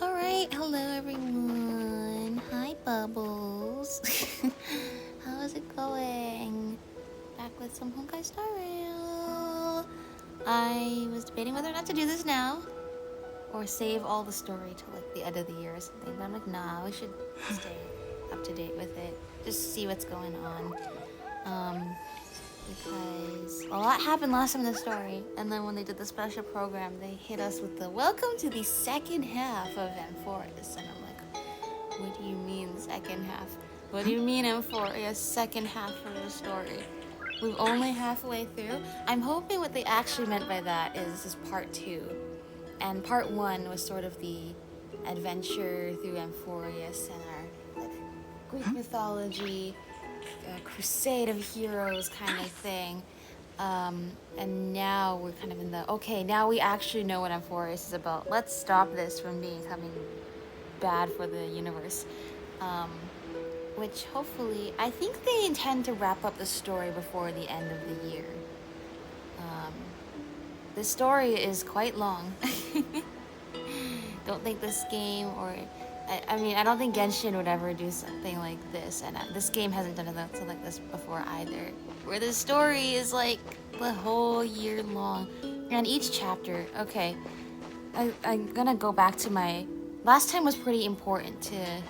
Alright, hello everyone. Hi Bubbles. How's it going? Back with some Honkai Star Rail. I was debating whether or not to do this now or save all the story till like the end of the year or something, but I'm like, nah, we should stay up to date with it. Just see what's going on. Because a lot happened last time in the story, and then when they did the special program, they hit us with the welcome to the second half of Amphoreus, and I'm like, what do you mean second half? What do you mean Amphoreus second half of the story? We're only halfway through. I'm hoping what they actually meant by that is this is part 2, and part 1 was sort of the adventure through Amphoreus and our like Greek mythology, crusade of heroes kind of thing. And now we're kind of in the, okay, now we actually know what Amphoreus is about. Let's stop this from becoming bad for the universe. Which hopefully, I think they intend to wrap up the story before the end of the year. The story is quite long. Don't think this game or I mean, I don't think Genshin would ever do something like this, and this game hasn't done something like this before either, where the story is like the whole year long, and each chapter. Okay, I'm gonna go back to my last time was pretty important to.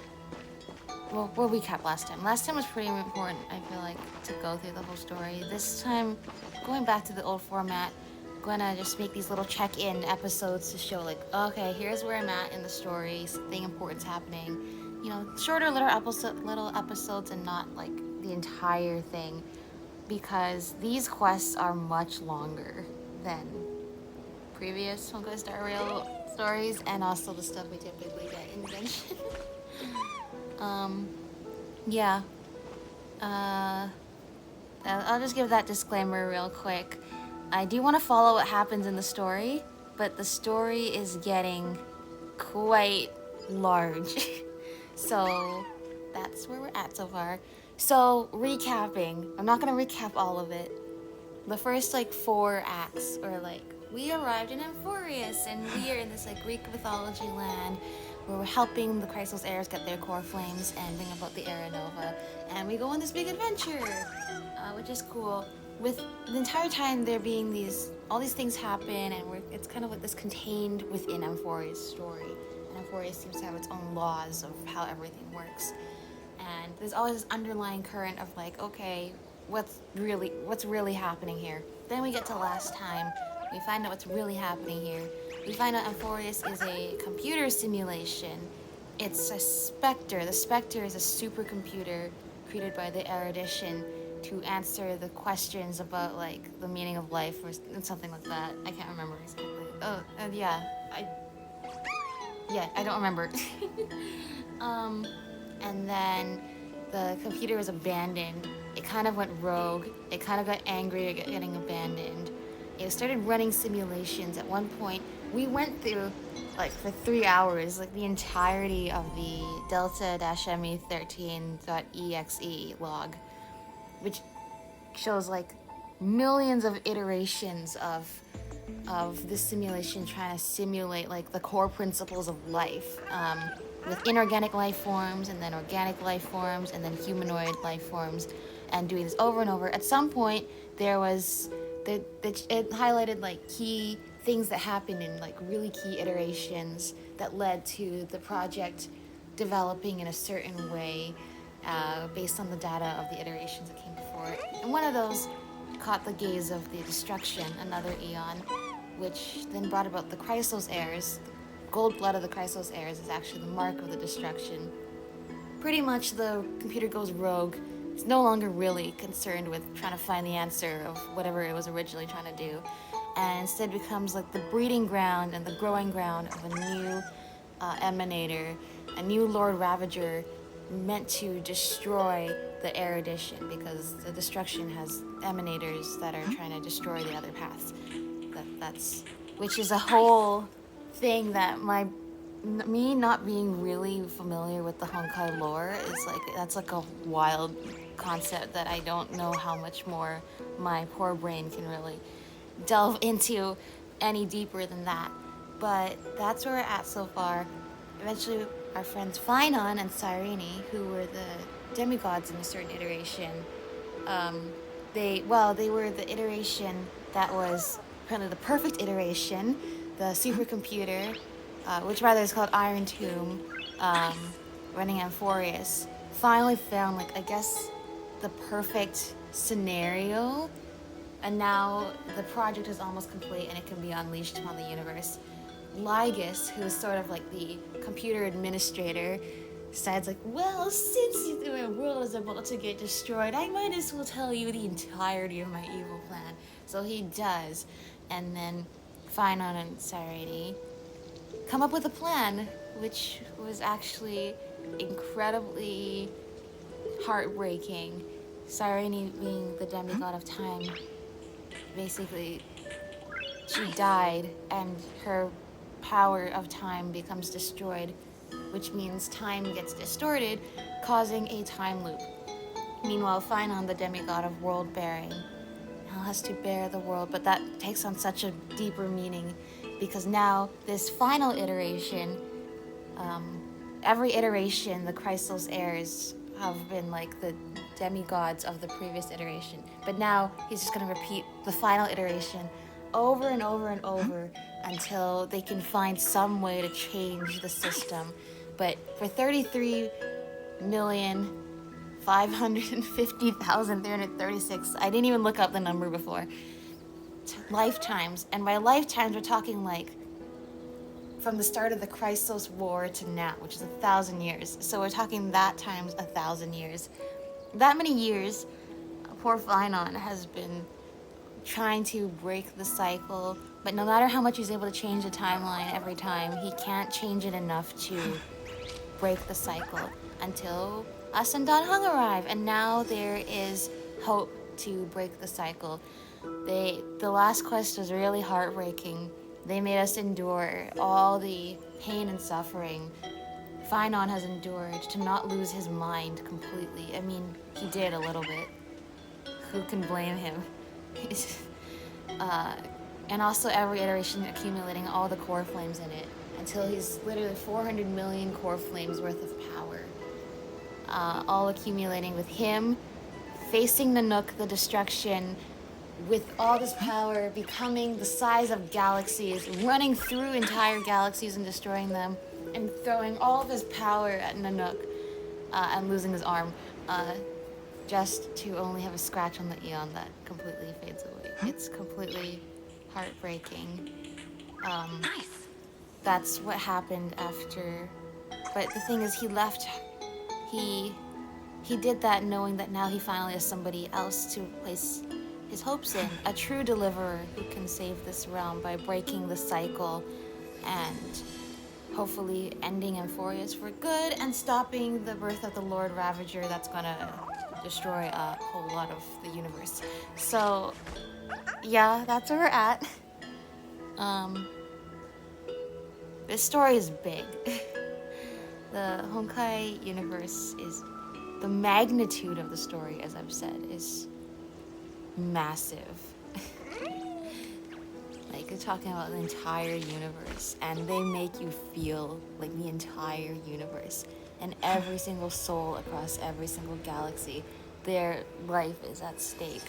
Well, we'll recap last time. Last time was pretty important, I feel like, to go through the whole story. This time, going back to the old format, gonna just make these little check-in episodes to show like, okay, here's where I'm at in the story, something important's happening. You know, shorter little episodes and not like the entire thing, because these quests are much longer than previous Honkai Star Rail stories, and also the stuff we typically get in Genshin. Yeah. I'll just give that disclaimer real quick. I do want to follow what happens in the story, but the story is getting quite large. So that's where we're at so far. So recapping, I'm not gonna recap all of it. The first like 4 acts are like, we arrived in Amphoreus and we are in this like Greek mythology land where we're helping the Chrysos heirs get their core flames and bring about the Era Nova, and we go on this big adventure, which is cool. With the entire time there being all these things happen, and it's kind of like this contained within Amphoreus' story, and Amphoreus seems to have its own laws of how everything works, and there's always this underlying current of like, okay, what's really happening here. Then we get to last time, we find out what's really happening here. We find out Amphoreus is a computer simulation. It's a Spectre. The Spectre is a supercomputer created by the Erudition to answer the questions about like the meaning of life or something like that. I can't remember exactly. Oh, yeah. I don't remember. And then the computer was abandoned. It kind of went rogue. It kind of got angry at getting abandoned. It started running simulations. At one point, we went through, like, for 3 hours, like, the entirety of the delta-me13.exe log, which shows, like, millions of iterations of this simulation trying to simulate, like, the core principles of life, with inorganic life forms, and then organic life forms, and then humanoid life forms, and doing this over and over. At some point, there was... it highlighted like key things that happened in like really key iterations that led to the project developing in a certain way, based on the data of the iterations that came before it. And one of those caught the gaze of the Destruction, another Aeon, which then brought about the Chrysos heirs. The gold blood of the Chrysos heirs is actually the mark of the Destruction. Pretty much the computer goes rogue. It's no longer really concerned with trying to find the answer of whatever it was originally trying to do, and instead becomes like the breeding ground and the growing ground of a new emanator, a new Lord Ravager meant to destroy the Erudition, because the Destruction has emanators that are trying to destroy the other paths. Which is a whole thing that me not being really familiar with the Honkai lore is like, that's like a wild concept that I don't know how much more my poor brain can really delve into any deeper than that. But that's where we're at so far. eventually our friends Phainon and Cyrene, who were the demigods in a certain iteration, they were the iteration that was apparently the perfect iteration, the supercomputer, which rather is called Iron Tomb, running Amphoreus, finally found, like, I guess, the perfect scenario, and now the project is almost complete and it can be unleashed upon the universe. Lygus, who is sort of like the computer administrator, decides, like, well, since the world is about to get destroyed, I might as well tell you the entirety of my evil plan. So he does, and then Phainon and Cyrene come up with a plan, which was actually incredibly heartbreaking. Cyrene, being the demigod of time, basically, she died, and her power of time becomes destroyed, which means time gets distorted, causing a time loop. Meanwhile, Phainon, the demigod of world-bearing, now has to bear the world, but that takes on such a deeper meaning, because now, this final iteration, every iteration, the Crystal's heirs have been like the demigods of the previous iteration. But now, he's just going to repeat the final iteration over and over and over until they can find some way to change the system. But for 33,550,336, I didn't even look up the number before, lifetimes, and by lifetimes we're talking like from the start of the Chrysos War to now, which is 1,000 years. So we're talking that times 1,000 years. That many years, poor Phainon has been trying to break the cycle, but no matter how much he's able to change the timeline every time, he can't change it enough to break the cycle until us and Dan Hung arrive, and now there is hope to break the cycle. The last quest was really heartbreaking. They made us endure all the pain and suffering Phainon has endured to not lose his mind completely. I mean, he did a little bit. Who can blame him? And also every iteration accumulating all the core flames in it until he's literally 400 million core flames worth of power. All accumulating with him, facing the Nook, the destruction, with all this power, becoming the size of galaxies, running through entire galaxies and destroying them, and throwing all of his power at Nanook, and losing his arm, just to only have a scratch on the Eon that completely fades away. It's completely heartbreaking. Nice. That's what happened after. But the thing is, he left. He did that knowing that now he finally has somebody else to place his hopes in, a true deliverer who can save this realm by breaking the cycle and hopefully ending Amphoreus for good and stopping the birth of the Lord Ravager that's gonna destroy a whole lot of the universe. So, yeah, that's where we're at. This story is big. The Honkai universe is, the magnitude of the story, as I've said, is massive. Like, you're talking about the entire universe, and they make you feel like the entire universe and every single soul across every single galaxy. Their life is at stake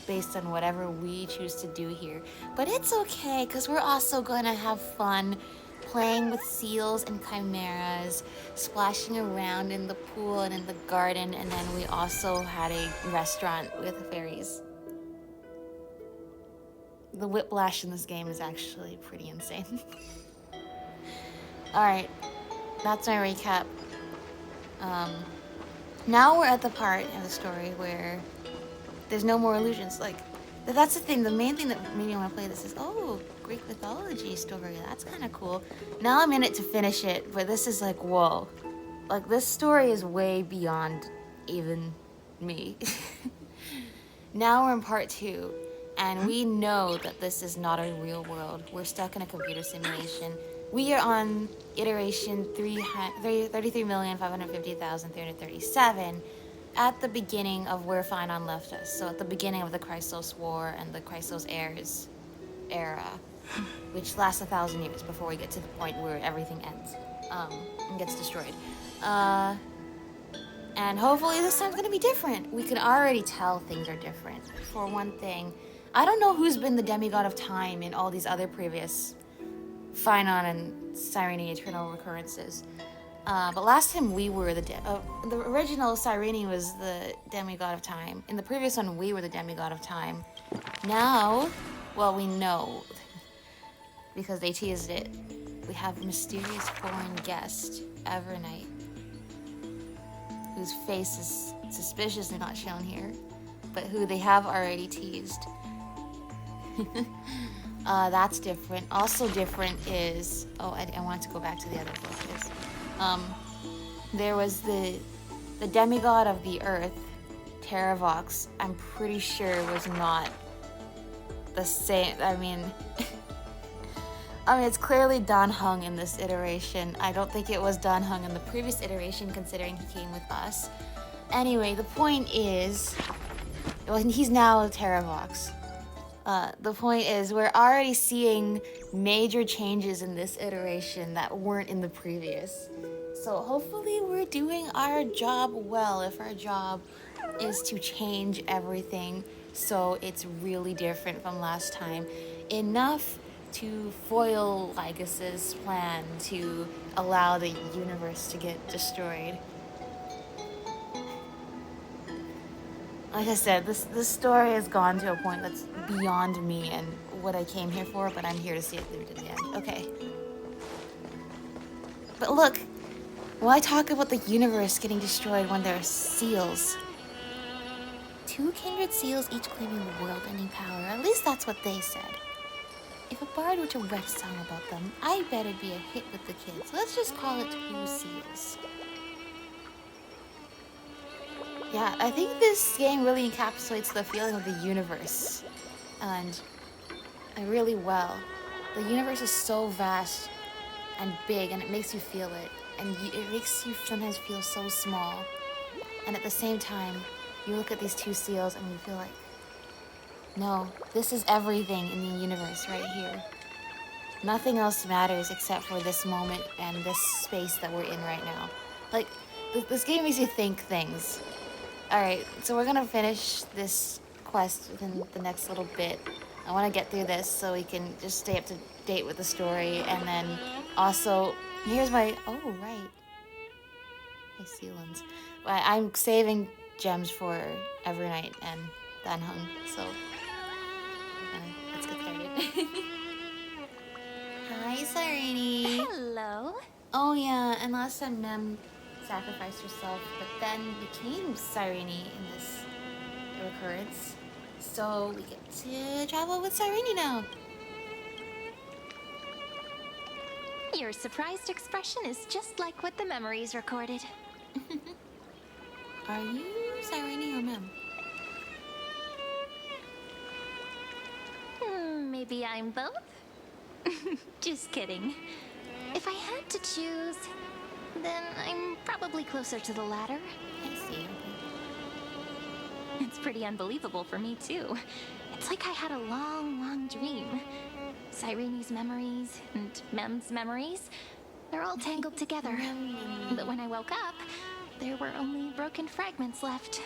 based on whatever we choose to do here. But it's okay, because we're also gonna have fun playing with seals and chimeras, splashing around in the pool and in the garden, and then we also had a restaurant with fairies. The whiplash in this game is actually pretty insane. Alright, that's my recap. Now we're at the part of the story where there's no more illusions. Like, that's the thing, the main thing that made me want to play this is, oh, Greek mythology story, that's kind of cool. Now I'm in it to finish it, but this is like, whoa. Like, this story is way beyond even me. Now we're in part 2. And we know that this is not a real world. We're stuck in a computer simulation. We are on iteration 33,550,337 at the beginning of where Phainon left us. So at the beginning of the Chrysos War and the Chrysos Heirs era. which lasts 1,000 years before we get to the point where everything ends, and gets destroyed. And hopefully this time's gonna be different. We can already tell things are different. For one thing, I don't know who's been the demigod of time in all these other previous Phynon and Cyrene Eternal recurrences. But last time we were the original Cyrene was the demigod of time. In the previous one, we were the demigod of time. Now, well, we know because they teased it. We have a mysterious foreign guest, Evernight, whose face is suspiciously not shown here, but who they have already teased. That's different. Also different is, oh, I wanted to go back to the other focus. There was the demigod of the earth, Terravox. I'm pretty sure was not the same. I mean, it's clearly Dan Heng in this iteration. I don't think it was Dan Heng in the previous iteration, considering he came with us. Anyway, the point is, well, he's now a Terravox. The point is, we're already seeing major changes in this iteration that weren't in the previous. So hopefully we're doing our job well, if our job is to change everything so it's really different from last time. Enough to foil Lycus's plan to allow the universe to get destroyed. Like I said, this story has gone to a point that's beyond me and what I came here for, but I'm here to see it through to the end. Okay. But look, why talk about the universe getting destroyed when there are seals? 2 kindred seals, each claiming the world-ending power. At least that's what they said. If a bard were to write a song about them, I bet it'd be a hit with the kids. Let's just call it 2 seals. Yeah, I think this game really encapsulates the feeling of the universe, and really well. The universe is so vast and big, and it makes you feel it, and it makes you sometimes feel so small. And at the same time, you look at these 2 seals and you feel like, no, this is everything in the universe right here. Nothing else matters except for this moment and this space that we're in right now. Like, this game makes you think things. Alright, so we're gonna finish this quest within the next little bit. I want to get through this so we can just stay up to date with the story, and then also, here's my, oh, right. Hey, Sealans. I'm saving gems for Evernight and Dan Heng, so let's get started. Hi, Cyrene. Hello. Oh yeah, and last time Mem sacrificed herself, but then became Cyrene in this recurrence. So we get to travel with Cyrene now. Your surprised expression is just like what the memories recorded. Are you Cyrene or Mem? Maybe I'm both? Just kidding. If I had to choose, then I'm probably closer to the latter. I see. It's pretty unbelievable for me, too. It's like I had a long, long dream. Cyrene's memories and Mem's memories, they're all tangled together. But when I woke up, there were only broken fragments left.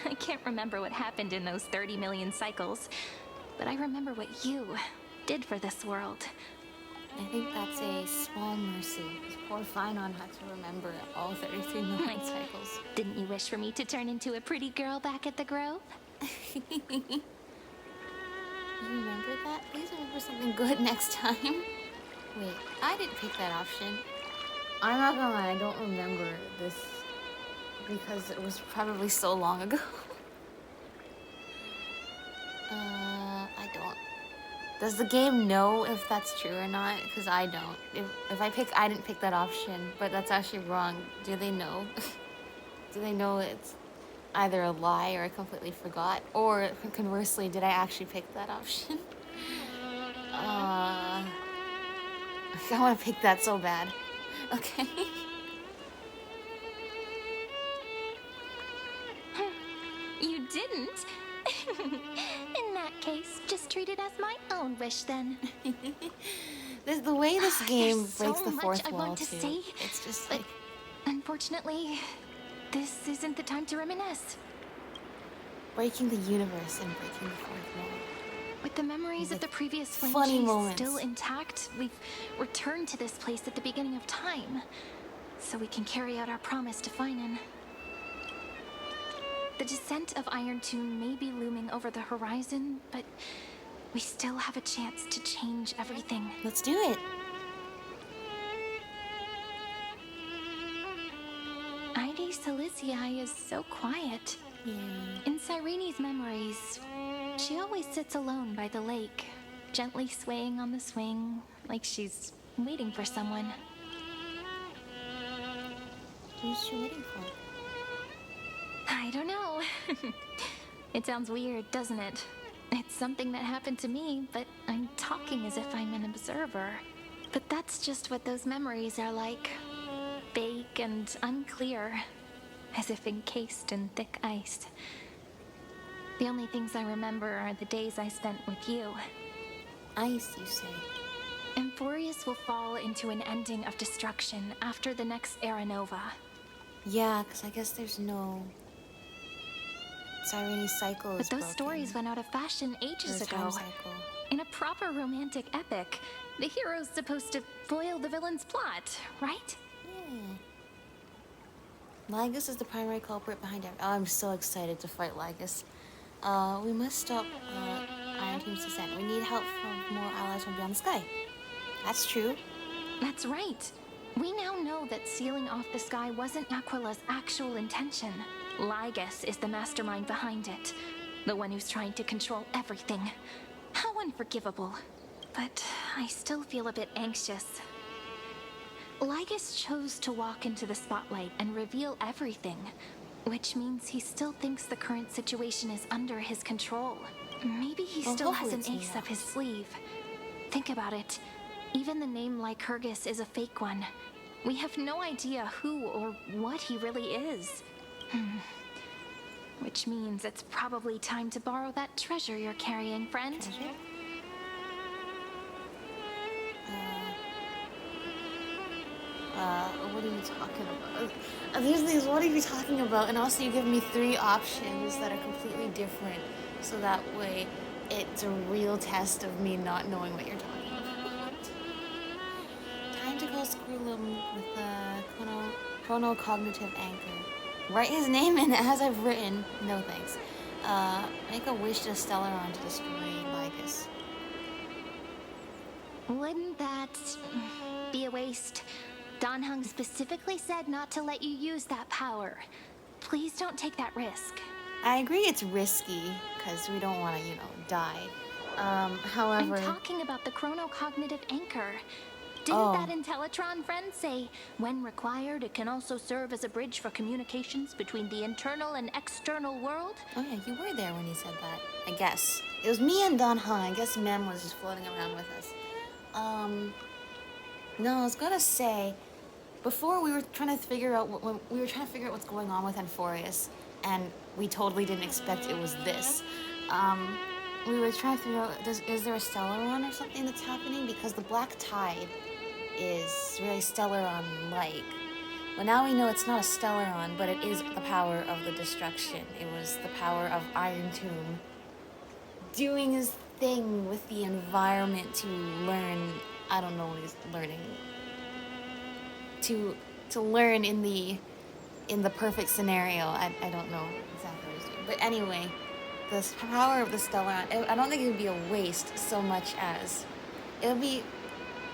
I can't remember what happened in those 30 million cycles, but I remember what you did for this world. I think that's a small mercy. This poor Phynon had to remember all 33 million cycles. Didn't you wish for me to turn into a pretty girl back at the Grove? You remember that? Please remember something good next time. Wait, I didn't pick that option. I'm not gonna lie, I don't remember this because it was probably so long ago. I don't. Does the game know if that's true or not? Because I don't. If I didn't pick that option, but that's actually wrong. Do they know? Do they know it's either a lie or I completely forgot? Or conversely, did I actually pick that option? I want to pick that so bad. Okay. You didn't? In that case, just treat it as my own wish then. The way this game There's breaks so the much fourth I wall want to too. say, It's just but like unfortunately, this isn't the time to reminisce. breaking the universe and breaking the fourth wall. With the memories of Like, the previous flame funny chase moments. still intact, we've returned to this place at the beginning of time, so we can carry out our promise to Finan. The descent of Iron Tomb may be looming over the horizon, but we still have a chance to change everything. Let's do it. Ide Silicii is so quiet. Yeah. In Cyrene's memories, she always sits alone by the lake, gently swaying on the swing, like she's waiting for someone. Who's she waiting for? I don't know. It sounds weird, doesn't it? It's something that happened to me, but I'm talking as if I'm an observer. But that's just what those memories are like. Vague and unclear, as if encased in thick ice. The only things I remember are the days I spent with you. Ice, you say? Amphoreus will fall into an ending of destruction after the next Era Nova. Yeah, because I guess there's no... Cyrene's cycle is But those broken. stories went out of fashion Her ages time ago. cycle. In a proper romantic epic, the hero's supposed to foil the villain's plot, right? Yeah. Lygus is the primary culprit behind everything. Oh, I'm so excited to fight Lygus. We must stop Iron Team's descent. We need help from more allies from beyond the sky. That's true. That's right. We now know that sealing off the sky wasn't Aquila's actual intention. Lygus is the mastermind behind it. The one who's trying to control everything. How unforgivable. But I still feel a bit anxious. Lygus chose to walk into the spotlight and reveal everything, which means he still thinks the current situation is under his control. Maybe he Well, still has an hopefully it's ace not. up his sleeve. Think about it. Even the name Lycurgus is a fake one. We have no idea who or what he really is. Which means it's probably time to borrow that treasure you're carrying, friend. Treasure? What are you talking about? These things, what are you talking about? And also you give me 3 options that are completely different. So that way, it's a real test of me not knowing what you're talking about. Time to go Screwlum with a chronocognitive anchor. Write his name in as I've written. No thanks. Make a wish to Stellaron to destroy Lygus. Wouldn't that be a waste? Dan Heng specifically said not to let you use that power. Please don't take that risk. I agree it's risky, because we don't want to, die. However... I'm talking about the chronocognitive anchor. Didn't Oh. that Intellitron friend say, when required, it can also serve as a bridge for communications between the internal and external world? Oh yeah, you were there when he said that. I guess. It was me and Don Han. I guess Mem was just floating around with us. No, I was gonna say, before we were trying to figure out what's going on with Amphoreus, and we totally didn't expect it was this. We were trying to figure out, is there a Stellaron or something that's happening? Because the Black Tide is really Stellaron-like. Well, now we know it's not a Stellaron, but it is the power of the destruction. It was the power of Iron Tomb doing his thing with the environment to learn. I don't know what he's learning. To learn in the perfect scenario. I don't know exactly what he's doing. But anyway, the power of the Stellaron, I don't think it would be a waste so much as it would be.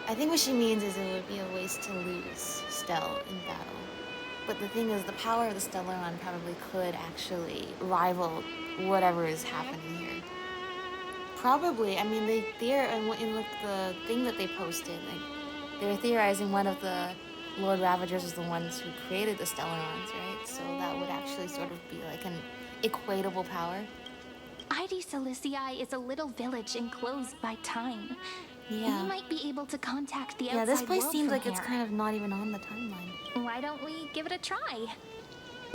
I think what she means is it would be a waste to lose Stell in battle. But the thing is, the power of the Stellaron probably could actually rival whatever is happening here. Probably. I mean, in like the thing that they posted, like they were theorizing one of the Lord Ravagers was the ones who created the Stellarons, right? So that would actually sort of be like an equatable power. Ide Silicii is a little village enclosed by time. Yeah. We might be able to contact the Yeah, outside this place world seems from like it's here. kind of not even on the timeline. Why don't we give it a try?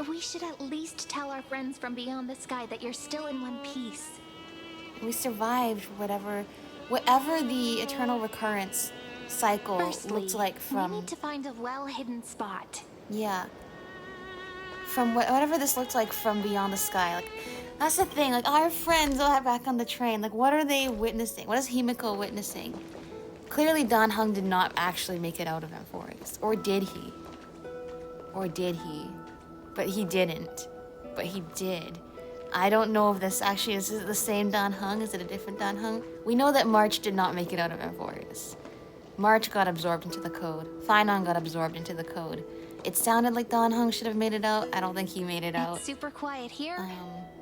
We should at least tell our friends from beyond the sky that you're still in one piece. We survived whatever the eternal recurrence cycle Firstly, looked like we from. need to find a well-hidden spot. Yeah. From whatever this looked like from beyond the sky. Like, that's the thing. Like, our friends back on the train. Like, what are they witnessing? What is Himiko witnessing? Clearly, Dan Heng did not actually make it out of Amphoreus. Or did he? Or did he? But he didn't. But he did. I don't know if this actually is it the same Dan Heng. Is it a different Dan Heng? We know that March did not make it out of Amphoreus. March got absorbed into the code. Finon got absorbed into the code. It sounded like Dan Heng should have made it out. I don't think he made it out. It's super quiet here.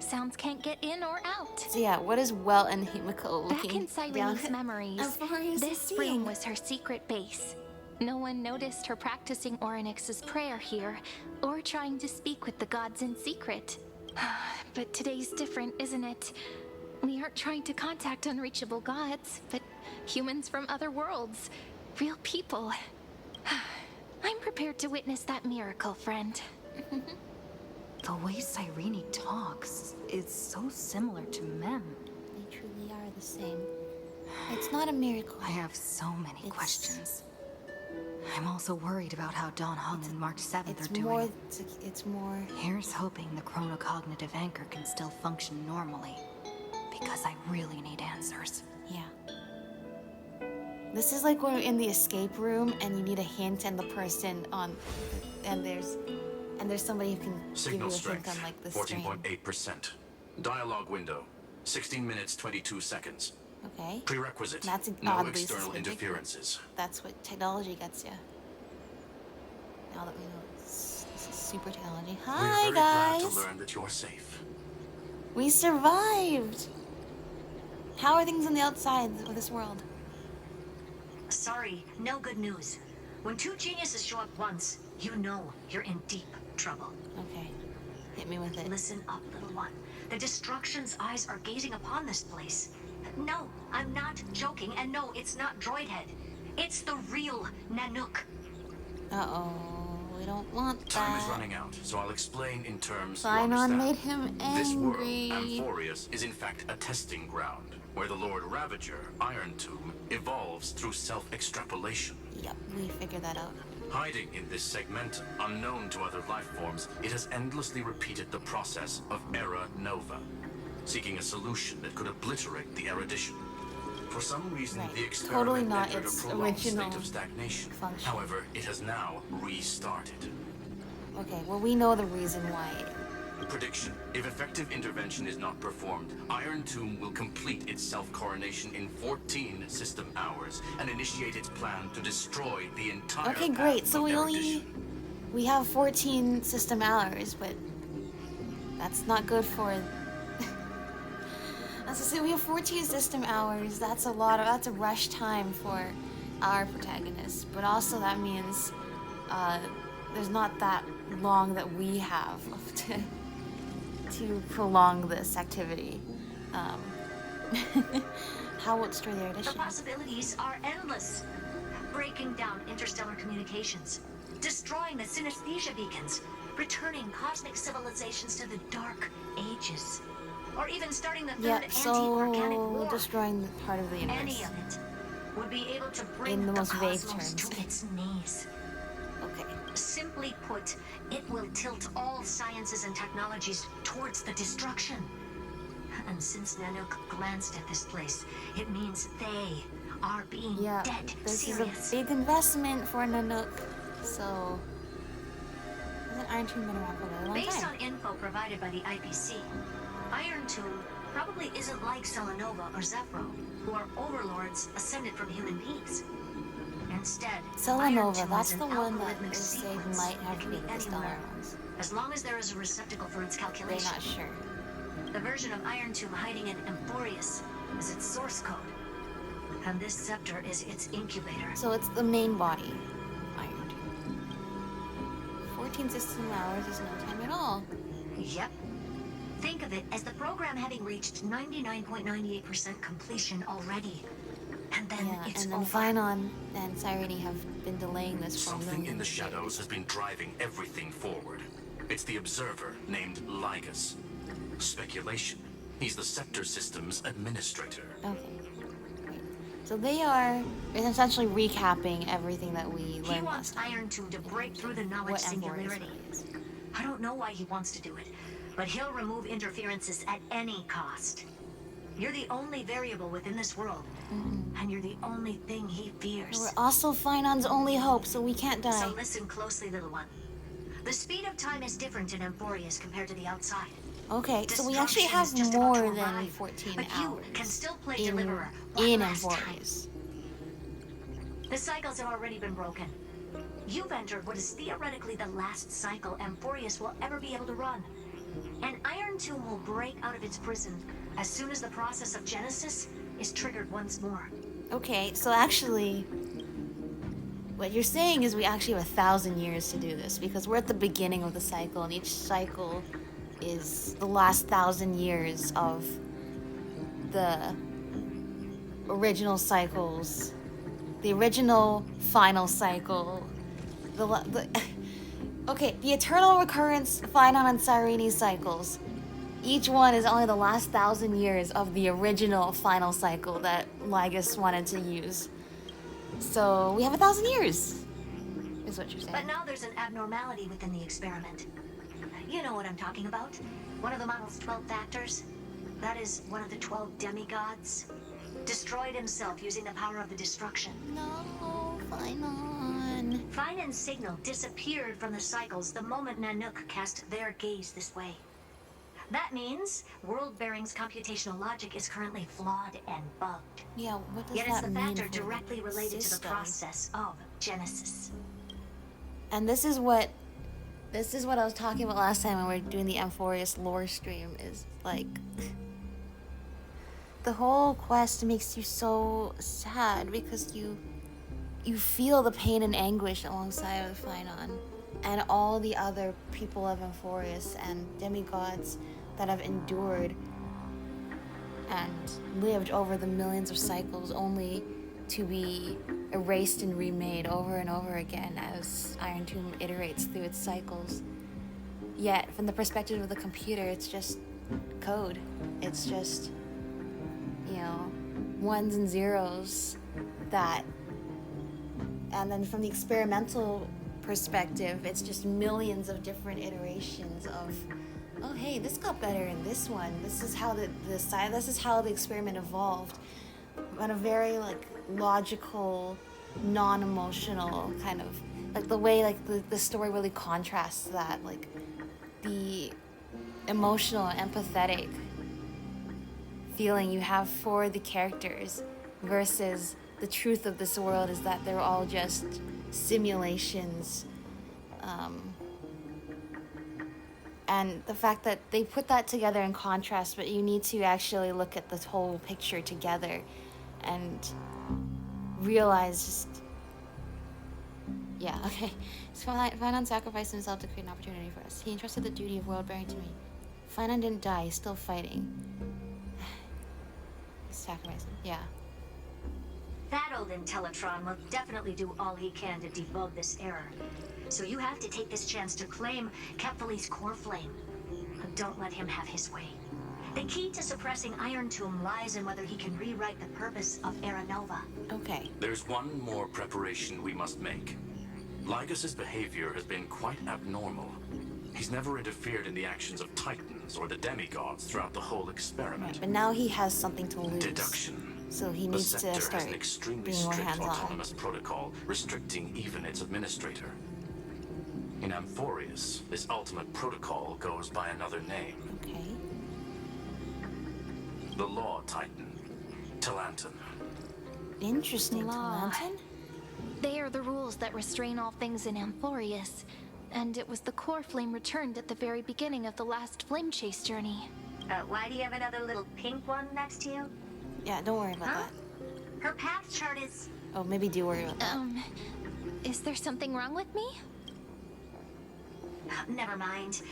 Sounds can't get in or out. So yeah, what is Well and Himiko Back looking in down Cyrene's memories, Amphoreus this is room seeing? was her secret base. No one noticed her practicing Orynyx's prayer here, or trying to speak with the gods in secret. But today's different, isn't it? We aren't trying to contact unreachable gods, but humans from other worlds. Real people. I'm prepared to witness that miracle, friend. The way Cyrene talks is so similar to Mem. They truly are the same. It's not a miracle. I have so many questions. I'm also worried about how Dan Heng and March 7th are doing. It's more. Here's hoping the chronocognitive anchor can still function normally. Because I really need answers. Yeah. This is like when we're in the escape room and you need a hint and the person on, and there's somebody who can Signal give you a hint strength, on like the stream. 14.8%. Dialogue window, 16 minutes, 22 seconds. Okay. Prerequisite, That's no oddly external specific. interferences. That's what technology gets you. Now that we know this is super technology. We're Hi very glad guys. to learn that you're safe. We survived. How are things on the outside of this world? Sorry, no good news. When two geniuses show up once, you know you're in deep trouble. Okay. Hit me with it. Listen up, little one. The Destruction's eyes are gazing upon this place. No, I'm not joking, and no, it's not Droidhead. It's the real Nanook. Uh-oh. We don't want that. Time is running out, so I'll explain in terms you Finon understand. made him This world, angry. Amphoreus, is in fact a testing ground, where the Lord Ravager, Iron Tomb, evolves through self-extrapolation. Yep, we figured that out. Hiding in this segmentum, unknown to other life forms, it has endlessly repeated the process of Era Nova, seeking a solution that could obliterate the erudition. For some reason, Right. the Totally experiment not entered a its prolonged original state of stagnation. function. However, it has now restarted. Okay, well we know the reason why. Prediction. If effective intervention is not performed, Iron Tomb will complete its self-coronation in 14 system hours and initiate its plan to destroy the entire Okay, path great. So of we erudition. have 14 system hours, but that's not good for. As I say, we have 14 system hours. That's a rush time for our protagonist. But also that means there's not that long that we have to prolong this activity. How will it destroy the The erudition? possibilities are endless. Breaking down interstellar communications, destroying the synesthesia beacons, returning cosmic civilizations to the Dark Ages, or even starting the third Yep, anti-organic so war. destroying the part of the universe. Any of it would be able to bring In the the most vague cosmos terms. to its knees. Okay. Simply put, it will tilt all sciences and technologies towards the destruction. And since Nanook glanced at this place, it means they are being Yeah, dead this serious. is a big investment for Nanook, so hasn't Iron Tomb been around for a very long Based time? on info provided by the IPC, Iron Tomb probably isn't like Selenova or Zephyro, who are overlords ascended from human beings. Instead, Iron Selenova, Tomb that's is the an one that algorithmic they say sequence. might have It to can be be the stellar anywhere, ones. as long as there is a receptacle for its They're calculation. not sure. The version of Iron Tomb hiding in Amphoreus is its source code. And this scepter is its incubator. So it's the main body, Iron Tomb. 14 system hours is no time at all. Yep. Think of it as the program having reached 99.98% completion already. And then Yeah, it's and then over. Finon and Cyrene have been delaying this for Something in the millions of shadows years. has been driving everything forward. It's the observer named Ligus. Speculation. He's the scepter system's administrator. Okay. Great. So they are essentially recapping everything that we He learned wants last time. Iron Tomb to break through the knowledge What Amphoreus singularity. really is. I don't know why he wants to do it, but he'll remove interferences at any cost. You're the only variable within this world, and you're the only thing he fears. We're also Finon's only hope, so we can't die. So listen closely, little one. The speed of time is different in Amphoreus compared to the outside. Okay, so we Destruction actually have is just about to more than arrive, 14 but hours you can still play in Deliverer one last time. Amphoreus. The cycles have already been broken. You've entered what is theoretically the last cycle Amphoreus will ever be able to run. An Iron Tomb will break out of its prison as soon as the process of Genesis is triggered once more. Okay, so actually, what you're saying is we actually have 1,000 years to do this, because we're at the beginning of the cycle, and each cycle is the last 1,000 years of the original cycles, the original final cycle, okay, the eternal recurrence, Finon and Cyrene cycles. Each one is only the last 1,000 years of the original final cycle that Lygus wanted to use. So we have 1,000 years, is what you're saying. But now there's an abnormality within the experiment. You know what I'm talking about. One of the model's 12 factors. That is one of the 12 demigods. Destroyed himself using the power of the destruction. No, Finon. Finon's signal disappeared from the cycles the moment Nanook cast their gaze this way. That means World Bearing's computational logic is currently flawed and bugged. Yeah, what does Yet it's that the mean factor for directly related to the system? process of Genesis. And this is what I was talking about last time when we were doing the Amphoreus lore stream, is like the whole quest makes you so sad because you feel the pain and anguish alongside of Finon and all the other people of Amphoreus and demigods that have endured and lived over the millions of cycles only to be erased and remade over and over again as Iron Tomb iterates through its cycles. Yet, from the perspective of the computer, it's just code. It's just, ones and zeros that... And then from the experimental perspective, it's just millions of different iterations of, oh hey, this got better in this one. This is how this is how the experiment evolved. On a very logical, non-emotional kind of the way the story really contrasts that, the emotional, empathetic feeling you have for the characters versus the truth of this world is that they're all just simulations. And the fact that they put that together in contrast, but you need to actually look at the whole picture together and realize just... Yeah, okay. So Finon sacrificed himself to create an opportunity for us. He entrusted the duty of world bearing to me. Finon didn't die, he's still fighting. He sacrificed him, yeah. That old Intellitron will definitely do all he can to debug this error. So you have to take this chance to claim Kephalie's core flame. But don't let him have his way. The key to suppressing Iron Tomb lies in whether he can rewrite the purpose of Era Nova. Okay. There's one more preparation we must make. Lygus's behavior has been quite abnormal. He's never interfered in the actions of Titans or the demigods throughout the whole experiment. Right, but now he has something to lose. Deduction. So he The needs to Scepter start has an extremely being more strict hands-on. autonomous protocol, restricting even its administrator. In Amphoreus, this ultimate protocol goes by another name. Okay. The Law Titan, Talanton. Interesting, Law. Talanton? They are the rules that restrain all things in Amphoreus. And it was the core flame returned at the very beginning of the last flame chase journey. Why do you have another little pink one next to you? Yeah, don't worry about Huh? that. Her path chart is... Oh, maybe do worry about that. Is there something wrong with me? Never mind.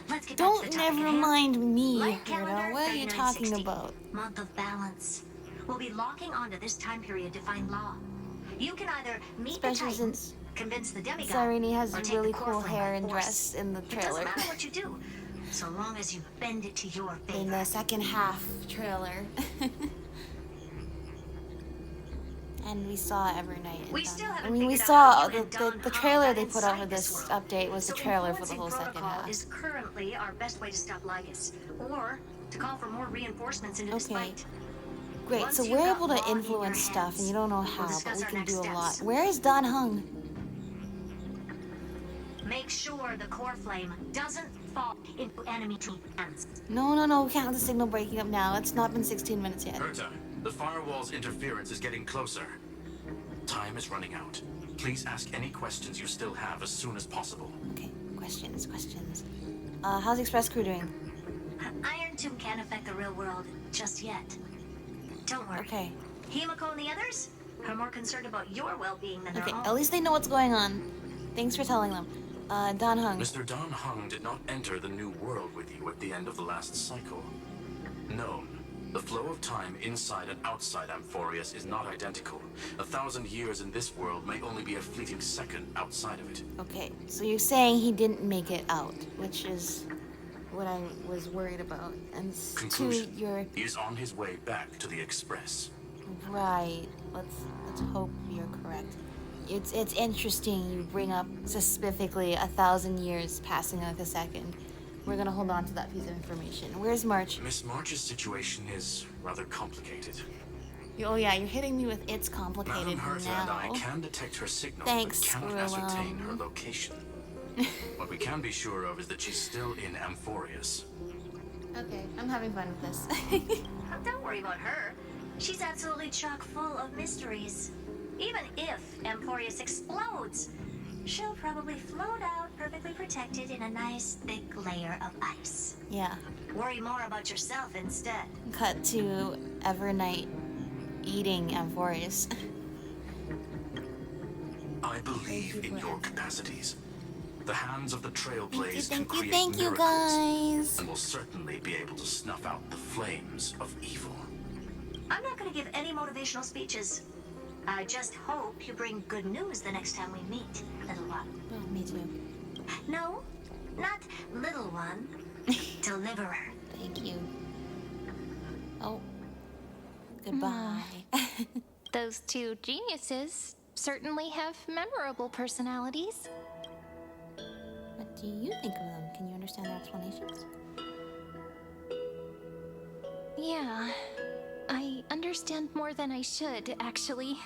Let's get back to Don't the topic at never hand. mind me, Light Gerda. calendar, What are you talking 3960. about? Month of balance. We'll be locking onto this time period to find law. You can either meet Especially the Titans, since convince the demigod, Cyrene has or take really the core cool flame hair by and force. dress in the It doesn't trailer. matter what you do. So long as you bend it to your in favor. the second half trailer. And we saw Evernight. We still I haven't mean, we figured out saw how you and Don the Hung trailer got they put out inside for this world. update was the So trailer for the influencing whole second protocol half. is currently our best way to stop Lygus, or to call for more reinforcements into this Okay. fight. Great, Once so you've we're got able Law to in influence your stuff, and you don't know hands, we'll how, but discuss we our can next do a lot. steps. Where is Don Hung? Make sure the core flame doesn't fall into enemy hands. No, we can't have the signal breaking up now. It's not been 16 minutes yet. Herta, the firewall's interference is getting closer. Time is running out. Please ask any questions you still have as soon as possible. Okay, questions. How's the Express crew doing? Iron Tomb can't affect the real world just yet. Don't worry. Okay. Himiko and the others are more concerned about your well-being than their Okay, own. at least they know what's going on. Thanks for telling them. Don Hung. Mr. Don Hung did not enter the new world with you at the end of the last cycle. No. The flow of time inside and outside Amphoreus is not identical. 1,000 years in this world may only be a fleeting second outside of it. Okay, so you're saying he didn't make it out, which is what I was worried about. And Conclusion. you're He is on his way back to the Express. right. Let's hope you're correct. It's interesting you bring up specifically 1,000 years passing like a second. We're gonna hold on to that piece of information. Where's March? Miss March's situation is rather complicated. Oh yeah, you're hitting me with it's complicated Madam Herta and I now. can detect her signal, Thanks, but cannot Squirrel. ascertain her location. What we can be sure of is that she's still in Amphoreus. Okay, I'm having fun with this. Don't worry about her. She's absolutely chock full of mysteries. Even if Amphoreus explodes, she'll probably float out perfectly protected in a nice thick layer of ice. Yeah. Worry more about yourself instead. Cut to Evernight eating Amphoreus. I believe in your capacities. The hands of the Trailblaze can Thank you, create thank you, miracles, guys. and will certainly be able to snuff out the flames of evil. I'm not going to give any motivational speeches. I just hope you bring good news the next time we meet, little one. Oh, me too. No, not little one. Deliverer. Thank you. Oh. Goodbye. Those two geniuses certainly have memorable personalities. What do you think of them? Can you understand their explanations? Yeah, I understand more than I should, actually.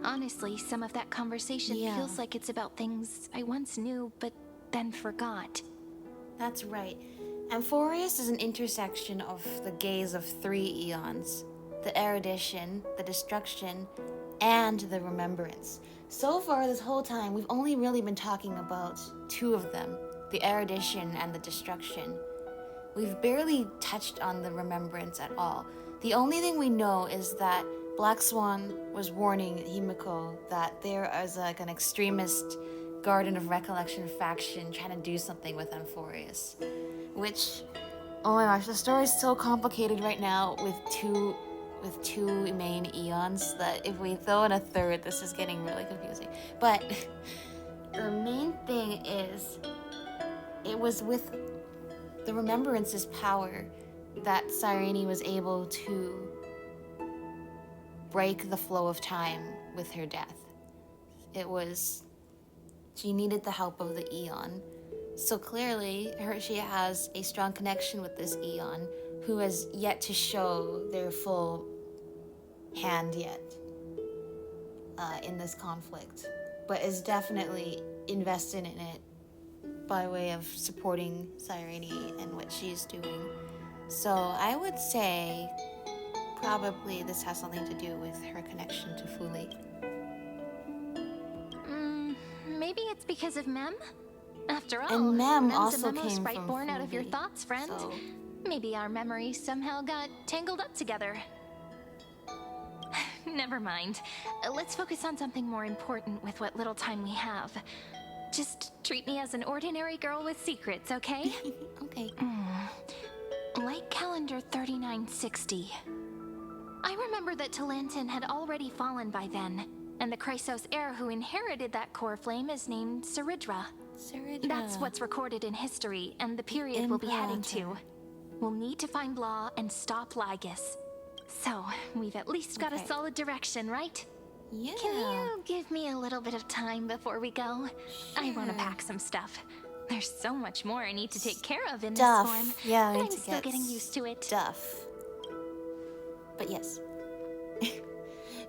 Honestly, some of that conversation Yeah. feels like it's about things I once knew, but then forgot. That's right. Amphoreus is an intersection of the gaze of 3 eons. The erudition, the destruction, and the remembrance. So far this whole time, we've only really been talking about 2 of them, the erudition and the destruction. We've barely touched on the remembrance at all. The only thing we know is that Black Swan was warning Himiko that there is like an extremist Garden of Recollection faction trying to do something with Amphoreus. Which, oh my gosh, the story's so complicated right now with two main eons that if we throw in a third, this is getting really confusing. But the main thing is, it was with the Remembrance's power that Cyrene was able to break the flow of time with her death. She needed the help of the Eon. So clearly, she has a strong connection with this Eon, who has yet to show their full hand yet in this conflict, but is definitely invested in it by way of supporting Cyrene and what she's doing. So I would say probably this has something to do with her connection to Fuli. Maybe it's because of Mem? After all, And Mem Mem's also a memo came sprite from born out of your Fuli, thoughts, friend. so- Maybe our memories somehow got tangled up together. Never mind. Let's focus on something more important with what little time we have. Just treat me as an ordinary girl with secrets, okay? Okay. Like calendar 3960. I remember that Talantin had already fallen by then, And the Chrysos heir who inherited that core flame is named Seridra. Seridra. That's what's recorded in history, and the period we'll be heading to. We'll need to find Law and stop Lygus. So, we've at least got a solid direction, right? Yeah. Can you give me a little bit of time before we go? I want to pack some stuff. There's so much more I need to take care of in this form. Yeah, I but need I'm to still get getting used to it. stuff. But yes.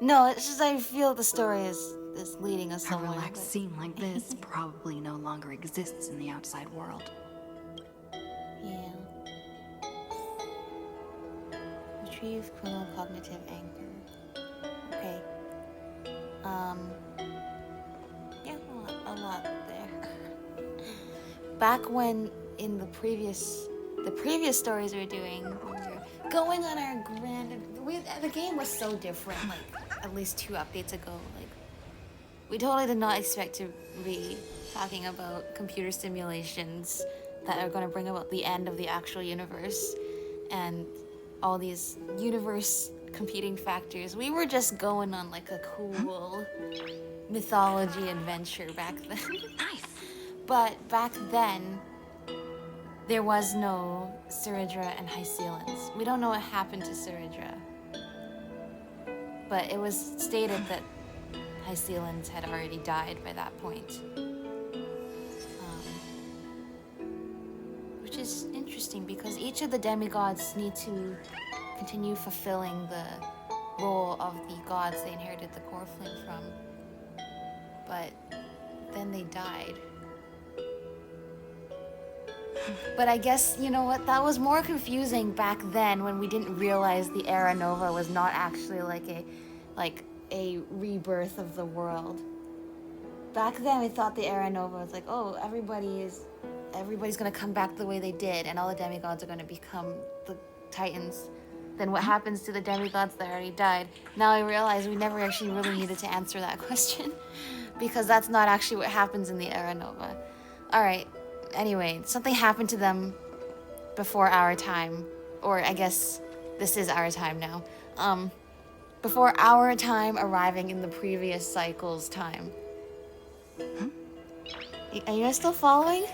No, it's just I feel the story is leading us A somewhere. relaxed scene like this probably no longer exists in the outside world. Yeah. Retrieve chronocognitive anchor. Okay. Yeah, a lot there. Back when in the previous stories we were doing, we were going on our the game was so different. Like at least 2 updates ago, like we totally did not expect to be talking about computer simulations that are going to bring about the end of the actual universe and all these universe competing factors. We were just going on like a cool mythology adventure back then. Nice. But back then, there was no Seridra and Hycealans. We don't know what happened to Seridra. But it was stated that Hycealans had already died by that point. Which is interesting because each of the demigods need to continue fulfilling the role of the gods they inherited the core flame from. But then they died. But I guess, you know what, that was more confusing back then when we didn't realize the Era Nova was not actually like a rebirth of the world. Back then we thought the Era Nova was like, oh, everybody's gonna come back the way they did and all the demigods are gonna become the Titans. Then what happens to the demigods that already died? Now I realize we never actually really needed to answer that question because that's not actually what happens in the Era Nova. Alright. Anyway, something happened to them before our time. Or I guess this is our time now. Before our time arriving in the previous cycle's time. Are you guys still following?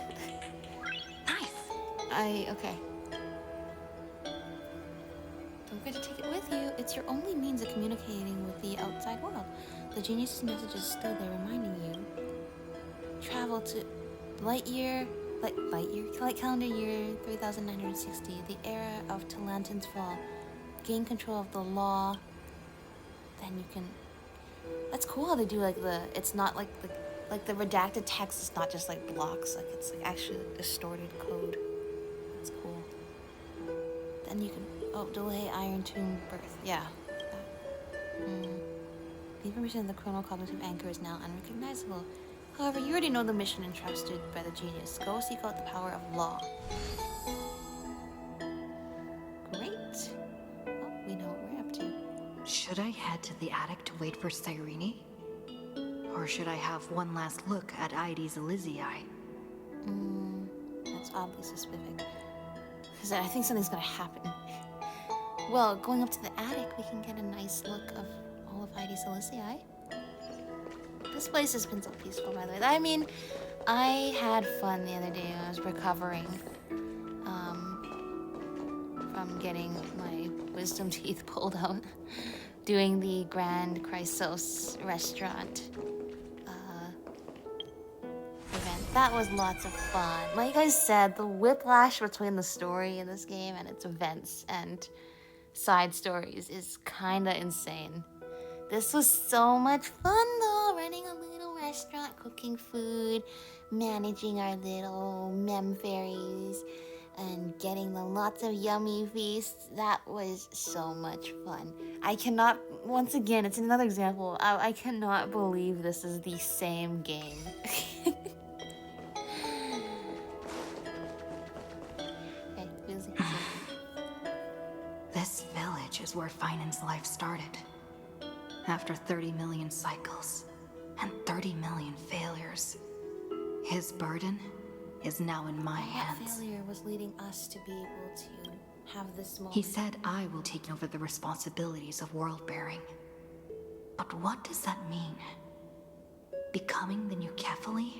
Nice. Okay. Don't forget to take it with you. It's your only means of communicating with the outside world. The genius's message is still there reminding you. Travel to light calendar year 3960, the era of Talantin's fall. Gain control of the law. Then you can. That's cool how they do it's not like the redacted text is not just like blocks, like it's like actually like distorted code. That's cool. Then you can delay Iron Tomb birth. Yeah. The information in the chronocognitive anchor is now unrecognizable. However, you already know the mission entrusted by the genius. Go seek out the power of law. Great. Well, we know what we're up to. Should I head to the attic to wait for Cyrene? Or should I have one last look at Ides Elysiae? That's oddly specific. Because I think something's gonna happen. Well, going up to the attic, we can get a nice look of all of Ides Elysiae. This place has been so peaceful, by the way. I mean, I had fun the other day when I was recovering from getting my wisdom teeth pulled out, doing the Grand Chrysos restaurant event. That was lots of fun. Like I said, the whiplash between the story in this game and its events and side stories is kinda insane. This was so much fun though, running a little restaurant, cooking food, managing our little mem fairies, and getting them lots of yummy feasts. That was so much fun. I cannot, once again, it's another example, I cannot believe this is the same game. Okay, busy. This village is where Finan's life started. After 30 million cycles and 30 million failures, his burden is now in my hands. That failure was leading us to be able to have this moment. He said I will take over the responsibilities of world bearing. But what does that mean? Becoming the new Kefali?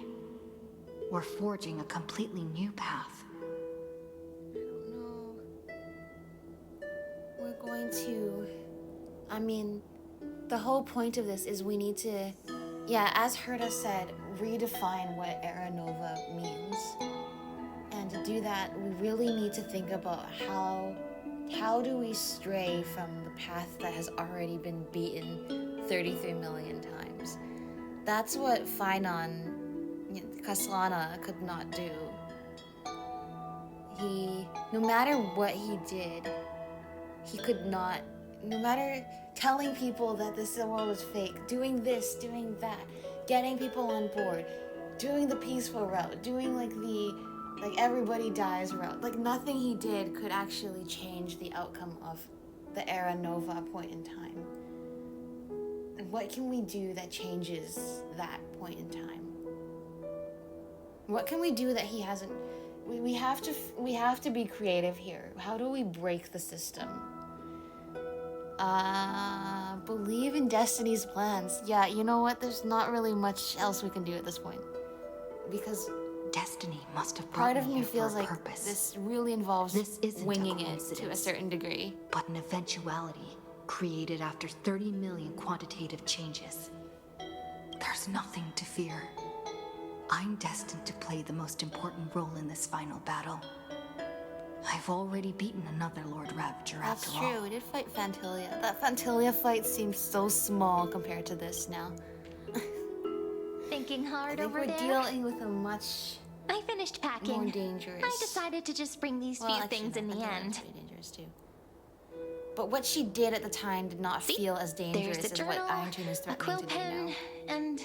Or forging a completely new path? No. We're going to... I mean, the whole point of this is we need to, yeah, as Herta said, redefine what Era Nova means. And to do that, we really need to think about how do we stray from the path that has already been beaten 33 million times. That's what Finon, Kaslana could not do. No matter what he did, he could not, no matter telling people that this world was fake, doing this, doing that, getting people on board, doing the peaceful route, doing like everybody dies route, like nothing he did could actually change the outcome of the Era Nova point in time. And what can we do that changes that point in time? What can we do that he hasn't? We have to be creative here. How do we break the system? Believe in Destiny's plans. Yeah, you know what? There's not really much else we can do at this point. Because Destiny must have part brought of me me here feels for a like purpose. this really involves This isn't winging a it to a coincidence, certain degree. but an eventuality created after 30 million quantitative changes. There's nothing to fear. I'm destined to play the most important role in this final battle. I've already beaten another Lord Ravager That's after all. true, we did fight Fantilia. That Fantilia fight seems so small compared to this now. Thinking I hard think over we're there? dealing with a much I finished packing. more dangerous... I decided to just bring these few actually, things no, in the Fantilia was end. pretty dangerous too. But what she did at the time did not See? feel as dangerous There's the as what journal, Iron Tomb is a quill threatening to do pen, now. and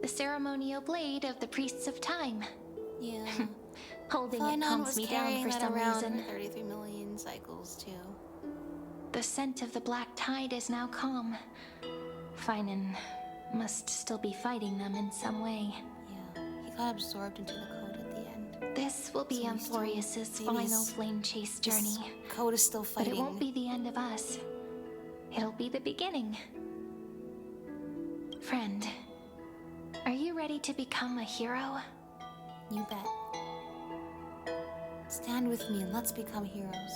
the ceremonial blade of the priests of time. Yeah. Holding it Finon calms was me down carrying for that some around reason. 33 million cycles too. The scent of the black tide is now calm. Finon must still be fighting them in some way. Yeah, he got absorbed into the code at the end. This will be So he's still- Amphoreus' maybe final this- flame chase This journey. code is still But fighting. it won't be the end of us. It'll be the beginning. Friend, are you ready to become a hero? You bet. Stand with me and let's become heroes.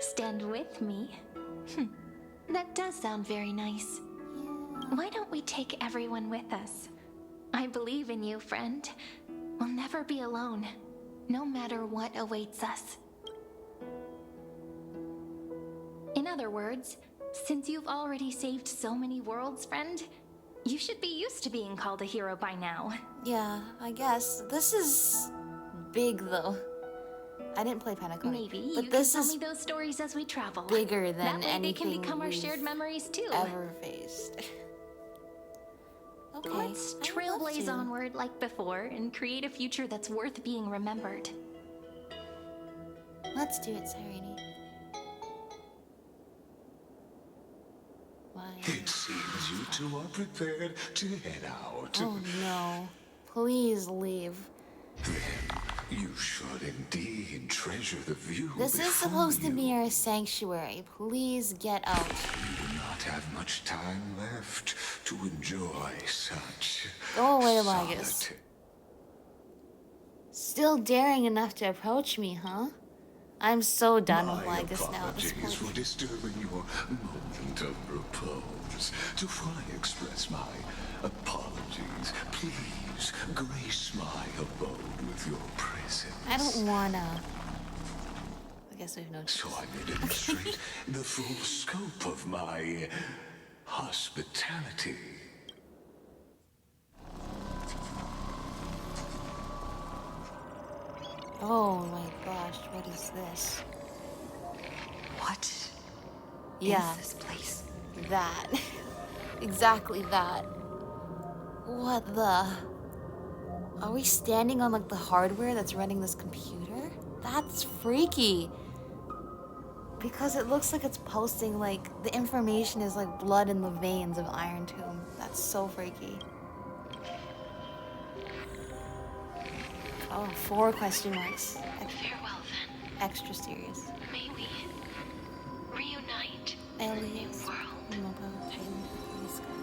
Stand with me? That does sound very nice. Yeah. Why don't we take everyone with us? I believe in you, friend. We'll never be alone, no matter what awaits us. In other words, since you've already saved so many worlds, friend, you should be used to being called a hero by now. Yeah, I guess. This is big though. I didn't play Pentagon. Maybe but you this can tell is me those stories as we travel. bigger than that way they can anything become our we've shared memories too. ever faced. Okay. Let's I would love trailblaze to. onward like before and create a future that's worth being remembered. Let's do it, Serene. Why? It seems you two are prepared to head out. Oh no. Please leave. Then you should indeed treasure the view. This is before supposed to you. be our sanctuary. Please get out. You do not have much time left to enjoy such. Go away, Lygus. solitude. Still daring enough to approach me, huh? I'm so done with My Lygus now at this apologies for point. disturbing your moment of repose. To fully express my apologies, please grace my abode with your presence. I don't wanna. I guess we have no choice. So I may demonstrate the full scope of my hospitality. Oh my gosh, what is this? What Yeah, is this place? that. Exactly that. What the? Are we standing on like the hardware that's running this computer? That's freaky. Because it looks like it's posting like the information is like blood in the veins of Iron Tomb. That's so freaky. Oh, 4 question marks. Farewell, then. extra serious. May we reunite Aliens. world.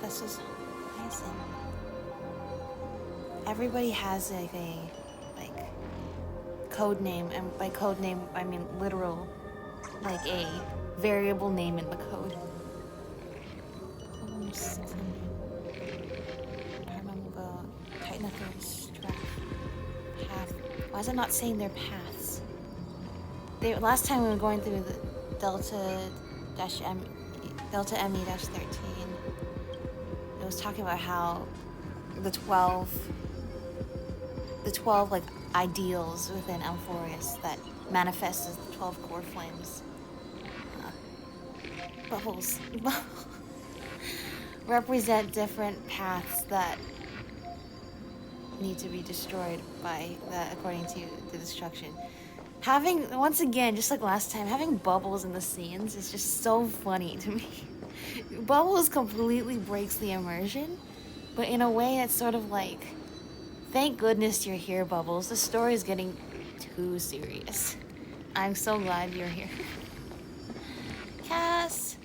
This is amazing. Everybody has like a code name, and by code name I mean literal, like a variable name in the code. Path. Why is it not saying their paths? Last time we were going through the Delta-ME-13, it was talking about how the 12 like ideals within Amphoreus that manifest as the 12 core flames. Bubbles represent different paths that need to be destroyed by that according to the destruction. Having, once again, just like last time, having bubbles in the scenes is just so funny to me. Bubbles completely breaks the immersion, but in a way it's sort of like, thank goodness you're here, Bubbles. The story is getting too serious. I'm so glad you're here. Cass!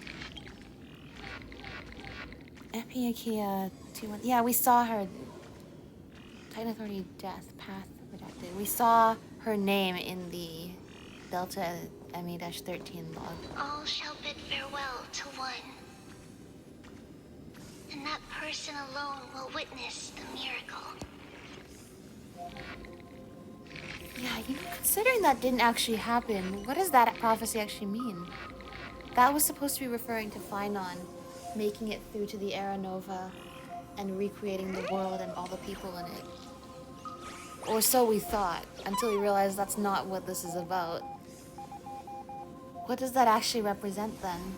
Epiakia 2-1. Yeah, we saw her. Titan-30 death path redacted. We saw her name in the Delta-ME-13 log. All shall bid farewell to one. And that person alone will witness the miracle. Yeah, you know, considering that didn't actually happen, what does that prophecy actually mean? That was supposed to be referring to Phainon making it through to the Era Nova and recreating the world and all the people in it. Or so we thought, until we realized that's not what this is about. What does that actually represent then?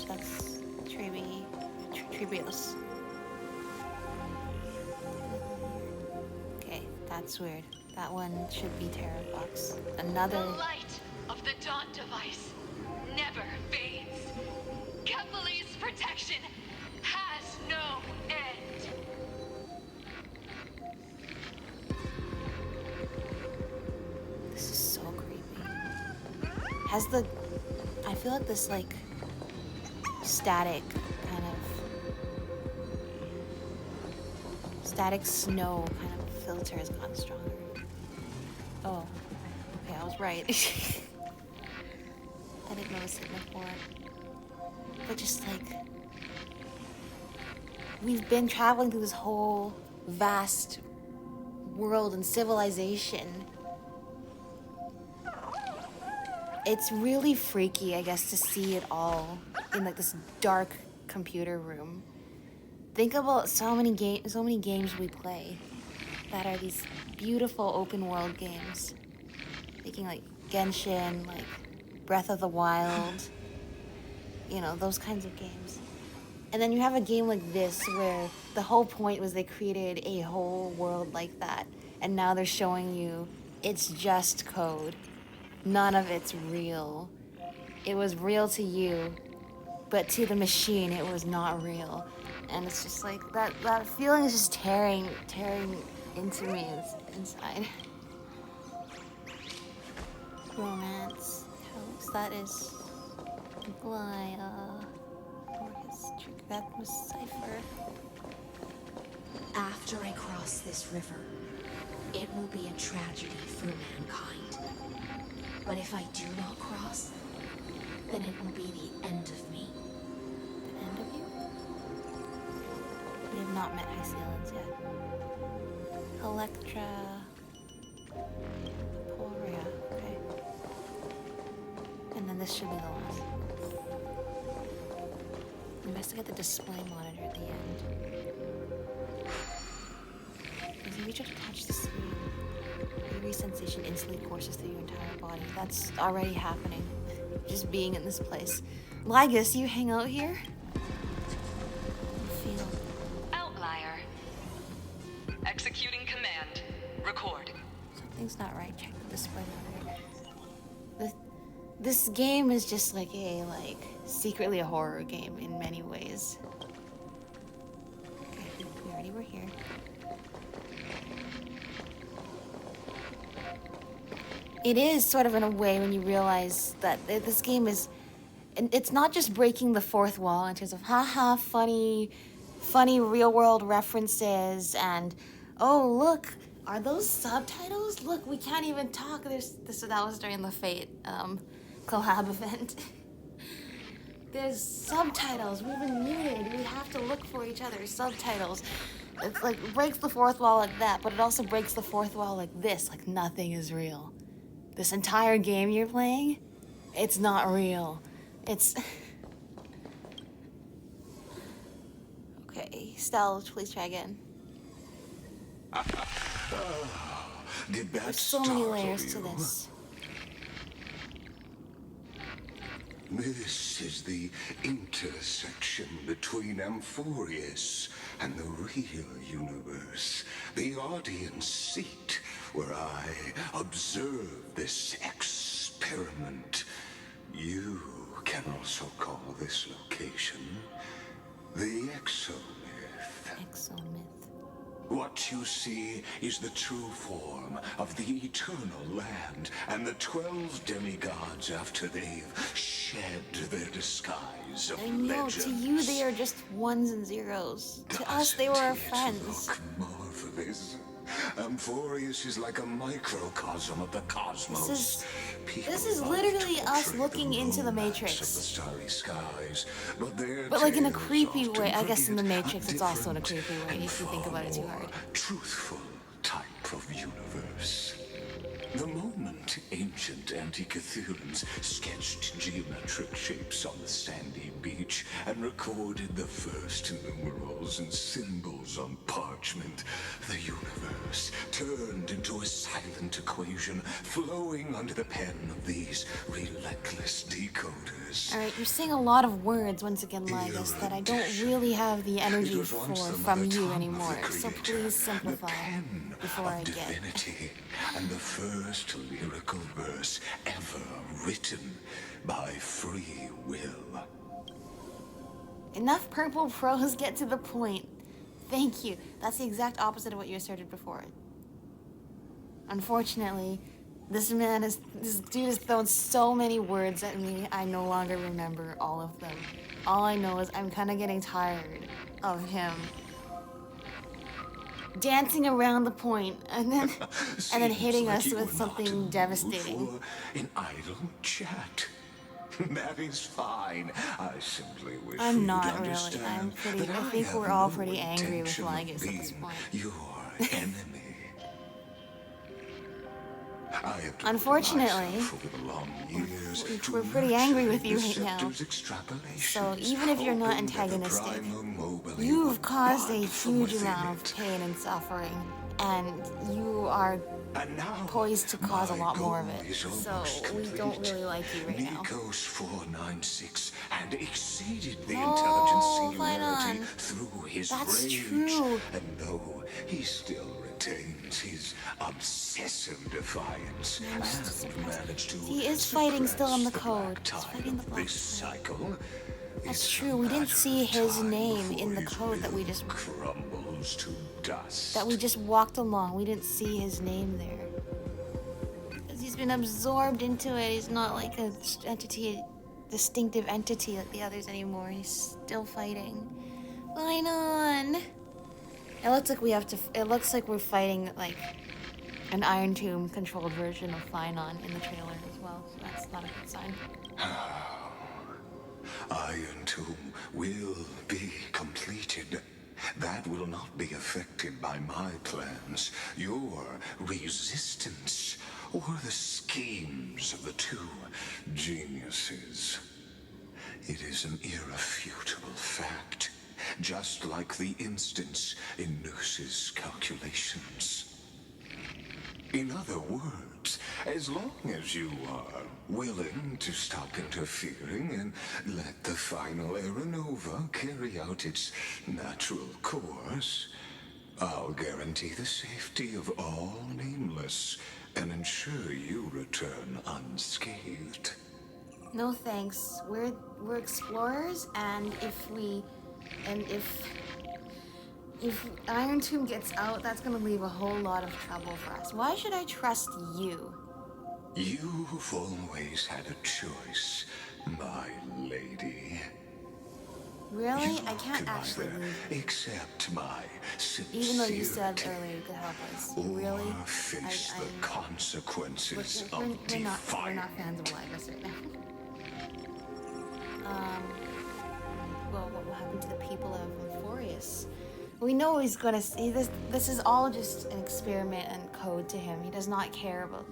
That's Trailblaze. Okay, that's weird. That one should be Terror Box. Another. The light of the Daunt device never fades. Kepler's protection has no end. This is so creepy. I feel like this like static kind of static snow kind of filter has gotten stronger. Oh, okay, I was right. I didn't notice it before. But just like, we've been traveling through this whole vast world and civilization. It's really freaky, I guess, to see it all in like this dark computer room. Think about so many games we play that are these beautiful open world games. Thinking like Genshin, like Breath of the Wild, you know, those kinds of games. And then you have a game like this where the whole point was they created a whole world like that, and now they're showing you it's just code. None of it's real. It was real to you, but to the machine it was not real. And it's just like that feeling is just tearing into me inside. Romance. House. That is Glaya. Or his trick. That was Cypher. After I cross this river, it will be a tragedy for mankind. But if I do not cross, then it will be the end of me. The end of you? We have not met Hycealians yet. Electra. Amphoreus. Okay. And then this should be the last. Investigate the display monitor at the end. As you reach out to touch the screen, your sensation instantly courses through your entire body. That's already happening. Just being in this place. Lygus, you hang out here? Feel. Outlier. Executing command. Record. Something's not right. Check the display monitor. This game is just like secretly a horror game in many ways. Okay, we already were here. It is sort of in a way when you realize that this game is, and it's not just breaking the fourth wall in terms of haha funny real world references and oh look, are those subtitles? Look, we can't even talk. So that was during the Fate collab event. There's subtitles. We've been muted. We have to look for each other's subtitles. It's like breaks the fourth wall like that, but it also breaks the fourth wall like this, like nothing is real. This entire game you're playing, it's not real. It's... Okay, Stella, please try again. Did that There's so many startle layers to you? this. This is the intersection between Amphoreus and the real universe. The audience seat where I observe this experiment. You can also call this location the Exomyth. Exomyth. What you see is the true form of the eternal land and the 12 demigods after they've shed their disguise of I know, legends. to you they are just ones and zeros. To us they were our Doesn't it friends. look marvelous? Amphoreus is like a microcosm of the cosmos. This is People literally love to us portray looking into the romance Matrix. of the starry skies, but like in a tales creepy often way. I guess in the forget Matrix a it's also in a different creepy way and if you think far about it too more hard. truthful type of universe. The moment ancient Antikytherians sketched geometric shapes on the sandy beach and recorded the first numerals and symbols on parchment, the universe turned into a silent equation flowing under the pen of these relentless decoders. Alright, you're saying a lot of words once again, Lygus, that I don't really have the energy It was once the from mother you tongue of anymore. the So creator, please simplify the pen before I of get. divinity, and the first lyrical verse ever written by free will. Enough purple prose, get to the point. Thank you. That's the exact opposite of what you asserted before. Unfortunately, this dude has thrown so many words at me, I no longer remember all of them. All I know is I'm kind of getting tired of him dancing around the point and then hitting Seems us like you with were something not in the mood devastating. for an idle chat. That is fine. I simply wish I'm you not to really. understand that I I think have we're all no pretty angry with intention of Lygus at this being point. your enemy. I have devoted Unfortunately, myself over the long years to we're pretty angry with you nurturing right now. the scepter's extrapolations, So even if you're not hoping that the antagonistic, primum mobile you've would caused a bud from huge within amount of it. pain and suffering, and you are And now, poised to cause a my lot more of goal it. is So almost we don't complete. really like you right now. Nikos 496 had exceeded the No, intelligence fight singularity on. through his That's rage. true. And though he still retains his obsessive defiance and managed to He is fighting still on the suppress code. black He's tide fighting the of black this tide. cycle, That's it's true. a We didn't matter see of his time name before in the his code that we will just crumbles to dust. walked along. We didn't see his name there. 'Cause he's been absorbed into it. He's not like a distinctive entity like the others anymore. He's still fighting. Fight on. It looks like we're fighting like an Iron Tomb controlled version of Finon in the trailer as well. So that's not a good sign. Iron Tomb will be completed. That will not be affected by my plans, your resistance, or the schemes of the two geniuses. It is an irrefutable fact, just like the instance in Noose's calculations. In other words, as long as you are willing to stop interfering and let the final Era Nova carry out its natural course, I'll guarantee the safety of all Nameless and ensure you return unscathed. No thanks. We're explorers, and if Iron Tomb gets out, that's gonna leave a whole lot of trouble for us. Why should I trust you? You've always had a choice, my lady. Really? You I can't can actually either leave. accept my sincerity, Even though you said earlier you could help us. Really? or face the consequences We're of not defying. fans of Libus right now. Well, what will happen to the people of Amphoreus? We know he's gonna see this. This is all just an experiment and code to him. He does not care about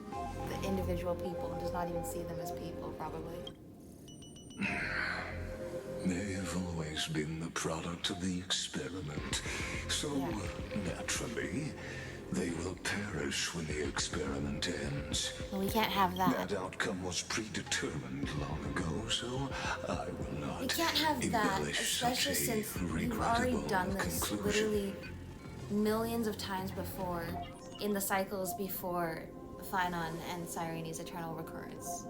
the individual people and does not even see them as people, probably. They've always been the product of the experiment, so naturally, they will perish when the experiment ends. Well, we can't have that. That outcome was predetermined long ago, so I will not We can't have that, embellish such especially a since you've already regrettable done this conclusion. literally millions of times before in the cycles before Phynon and Cyrene's eternal recurrence.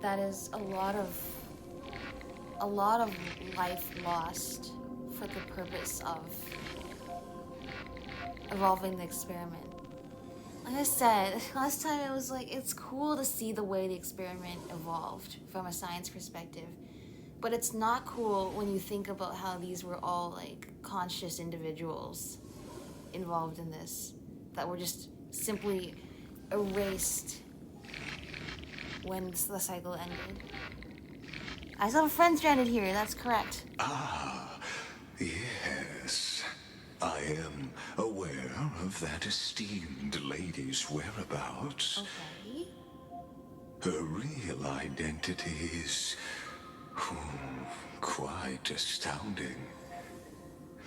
That is a lot of life lost for the purpose of evolving the experiment. Like I said, last time it was like, it's cool to see the way the experiment evolved from a science perspective. But it's not cool when you think about how these were all like conscious individuals involved in this that were just simply erased when the cycle ended. I saw a friend stranded here, that's correct. Ah, yes. I am aware of that esteemed lady's whereabouts. Okay. Her real identity is quite astounding.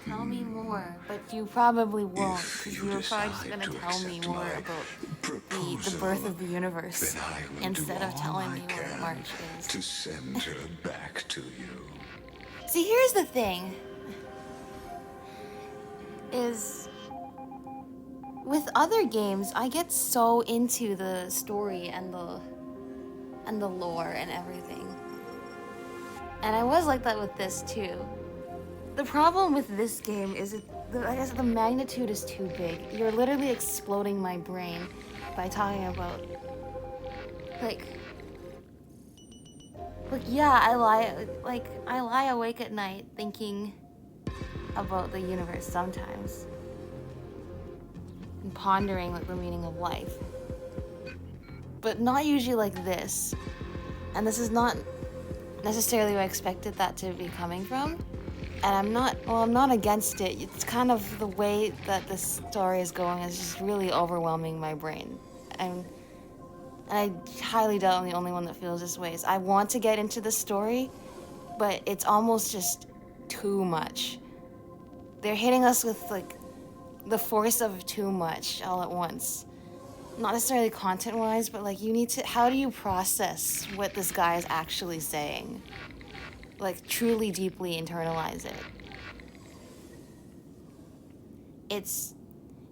Tell me more, but you probably won't, If because you you're probably just decide gonna to tell me accept more my about the proposal, birth of the universe then I will instead do of telling all me I where the can march is. to send her back to you. See, here's the thing. Is with other games, I get so into the story and the lore and everything. And I was like that with this too. The problem with this game is I guess the magnitude is too big. You're literally exploding my brain by talking about yeah, I lie awake at night thinking about the universe sometimes and pondering like the meaning of life, but not usually like this. And this is not necessarily where I expected that to be coming from. And I'm not against it. It's kind of the way that the story is going is just really overwhelming my brain. And I highly doubt I'm the only one that feels this way. I want to get into the story, but it's almost just too much. They're hitting us with like the force of too much all at once. Not necessarily content-wise, but like how do you process what this guy is actually saying? Like truly deeply internalize it.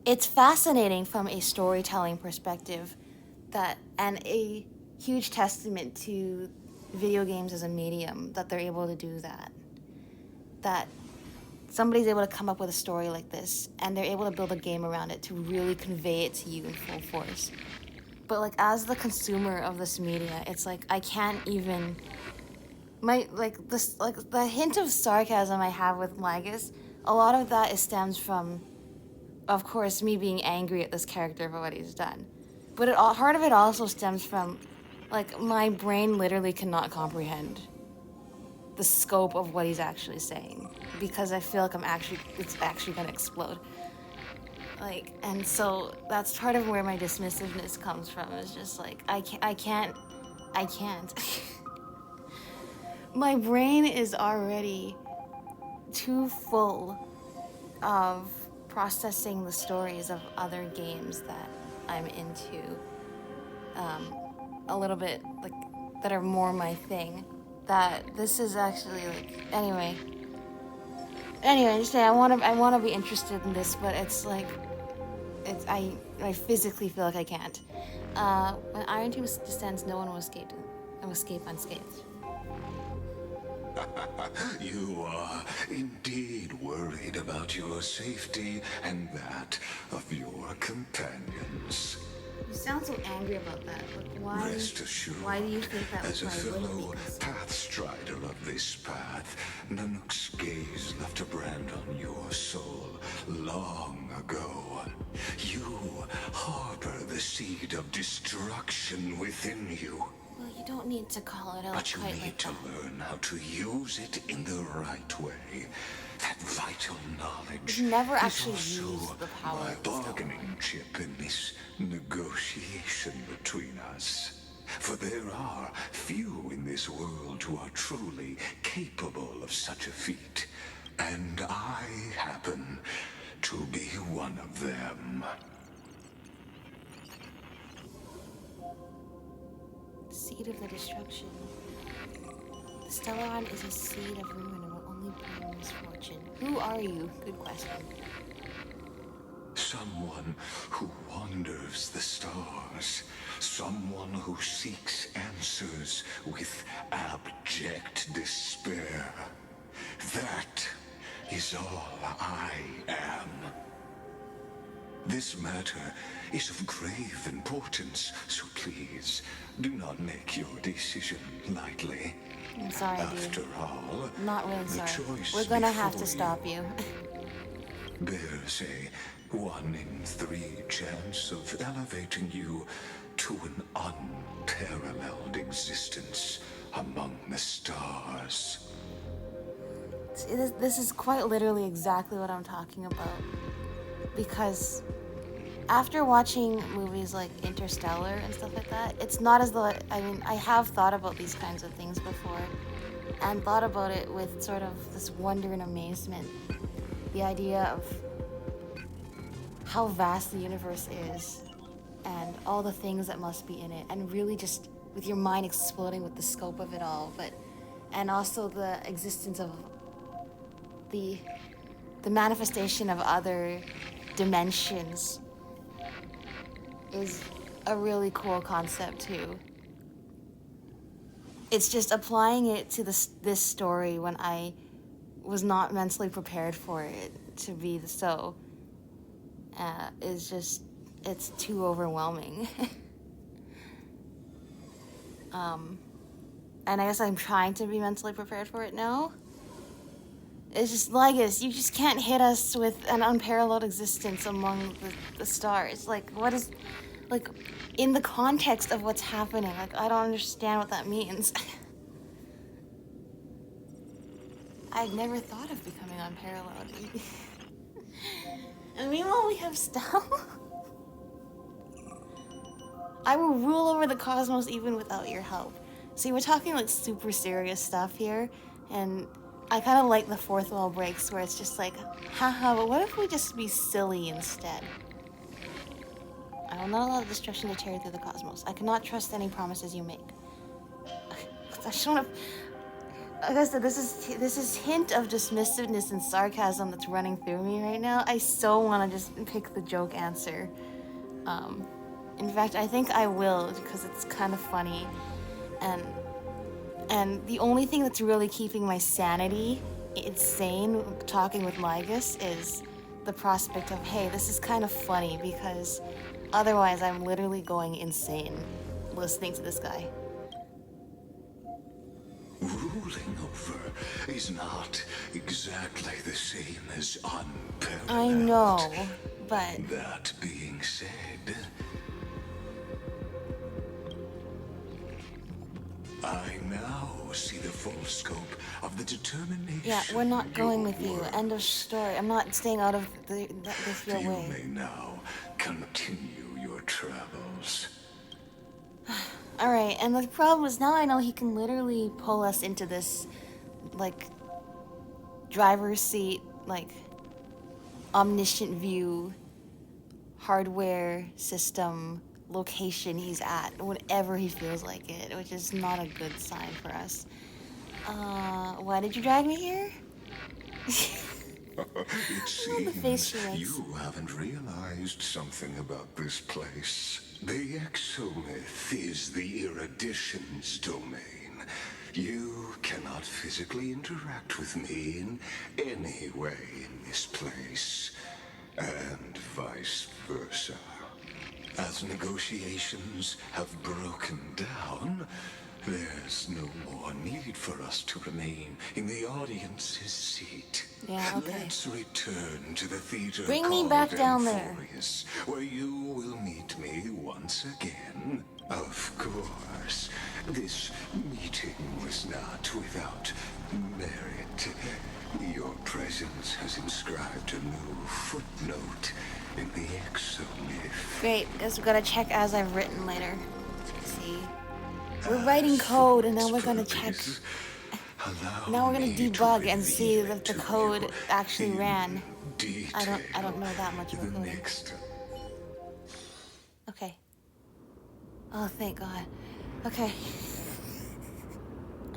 It's fascinating from a storytelling perspective, and a huge testament to video games as a medium that they're able to do that. That somebody's able to come up with a story like this and they're able to build a game around it to really convey it to you in full force. But like as the consumer of this media, it's like I can't even the hint of sarcasm I have with Magus, a lot of that stems from, of course, me being angry at this character for what he's done. But part of it also stems from, like, my brain literally cannot comprehend the scope of what he's actually saying because I feel like it's actually gonna explode. Like, and so that's part of where my dismissiveness comes from. Is just like I can't. My brain is already too full of processing the stories of other games that I'm into, a little bit, like, that are more my thing, that this is actually, like, anyway, just say I want to be interested in this, but it's like, I physically feel like I can't. When Iron Tomb descends, no one will escape and escape unscathed. You are indeed worried about your safety and that of your companions. You sound so angry about that. Like, why? Rest assured, Why do you think that as a was my fellow weakness? pathstrider of this path, Nanook's gaze left a brand on your soul long ago. You harbor the seed of destruction within you. Well, you don't need to call it out But you quite need like to that. learn how to use it in the right way. That vital knowledge You've never is actually also used the power my of the stone. bargaining chip in this negotiation between us. For there are few in this world who are truly capable of such a feat. And I happen to be one of them. Seed of the destruction. The Stellaron is a seed of ruin and will only bring misfortune. Who are you? Good question. Someone who wanders the stars. Someone who seeks answers with abject despair. That is all I am. This matter is of grave importance, so please do not make your decision lightly. I'm sorry, After dude. all, Not really the sorry. choice We're gonna have to before stop you. bears a 1 in 3 chance of elevating you to an unparalleled existence among the stars. See, this is quite literally exactly what I'm talking about. Because after watching movies like Interstellar and stuff like that, it's not as though, I mean, I have thought about these kinds of things before and thought about it with sort of this wonder and amazement. The idea of how vast the universe is and all the things that must be in it, and really just with your mind exploding with the scope of it all, and also the existence of the manifestation of other dimensions is a really cool concept too. It's just applying it to this story when I was not mentally prepared for it to be so is just, it's too overwhelming. And I guess I'm trying to be mentally prepared for it now. It's just, Lygus, you just can't hit us with an unparalleled existence among the stars. Like, what is, like, in the context of what's happening, like, I don't understand what that means. I'd never thought of becoming unparalleled. And meanwhile, we have Stella. I will rule over the cosmos even without your help. See, we're talking like super serious stuff here, and I kind of like the fourth wall breaks where it's just like, haha, but what if we just be silly instead? I will not allow the destruction to tear through the cosmos. I cannot trust any promises you make. I just want to... Like I said, this is hint of dismissiveness and sarcasm that's running through me right now. I so want to just pick the joke answer. In fact, I think I will, because it's kind of funny. And the only thing that's really keeping my sanity insane talking with Lygus is the prospect of, hey, this is kind of funny, because otherwise I'm literally going insane listening to this guy. Ruling over is not exactly the same as unparalleled. I know, but... That being said, I now see the full scope of the determination. Yeah, we're not going your with you. work. End of story. I'm not staying out of this your You way. may now continue your travels. Alright, and the problem is now I know he can literally pull us into this, like, driver's seat, like, omniscient view, hardware system, location he's at, whenever he feels like it, which is not a good sign for us. Why did you drag me here? It the face she seems makes. you haven't realized something about this place. The exomyth is the erudition's domain. You cannot physically interact with me in any way in this place, and vice versa. As negotiations have broken down, there's no more need for us to remain in the audience's seat. Yeah, okay. Let's return to the theater Bring me called back down there. Amphoreus, where you will meet me once again. Of course, this meeting was not without merit. Your presence has inscribed a new footnote in the exomyth. Great, guess we're gonna check as I've written later. See? We're writing code and then we're gonna check. Now we're gonna debug and see if the code actually ran. I don't know that much of coding. Okay. Oh, thank God. Okay.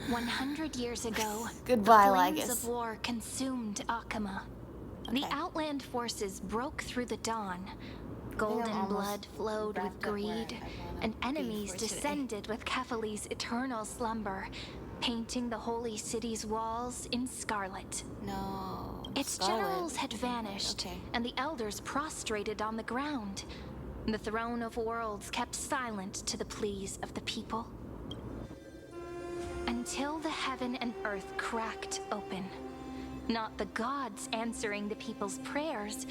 100 years ago, Goodbye, the flames Lygus. of war consumed Akama. The Outland forces broke through the dawn. Golden almost blood flowed with wrapped up where greed, I and wanna be enemies for today. descended with Kefali's eternal slumber, painting the holy city's walls in scarlet. No. Its Scarlet. generals had vanished, Okay. and the elders prostrated on the ground. The throne of worlds kept silent to the pleas of the people. Until the heaven and earth cracked open. Not the gods answering the people's prayers,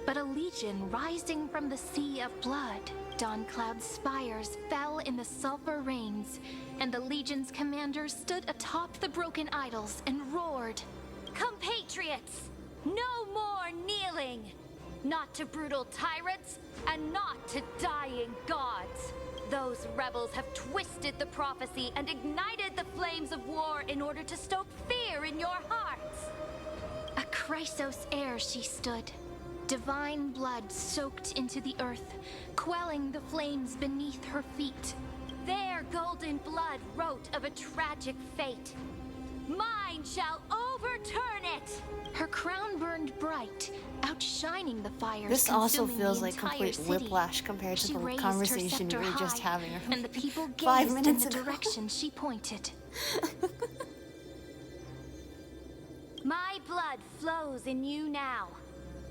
but a legion rising from the sea of blood. Dawn Cloud's spires fell in the sulfur rains, and the legion's commanders stood atop the broken idols and roared. Compatriots, no more kneeling! Not to brutal tyrants, and not to dying gods. Those rebels have twisted the prophecy and ignited the flames of war in order to stoke fear in your hearts. A Chrysos heir she stood. Divine blood soaked into the earth, quelling the flames beneath her feet. Their golden blood wrote of a tragic fate. Mine shall overturn it! Her crown burned bright, outshining the fires. This also consuming feels the like entire complete city. whiplash compared to She the raised conversation her we were scepter just high, having. and the people 5 gazed in minutes the ago. direction she pointed. My blood flows in you now.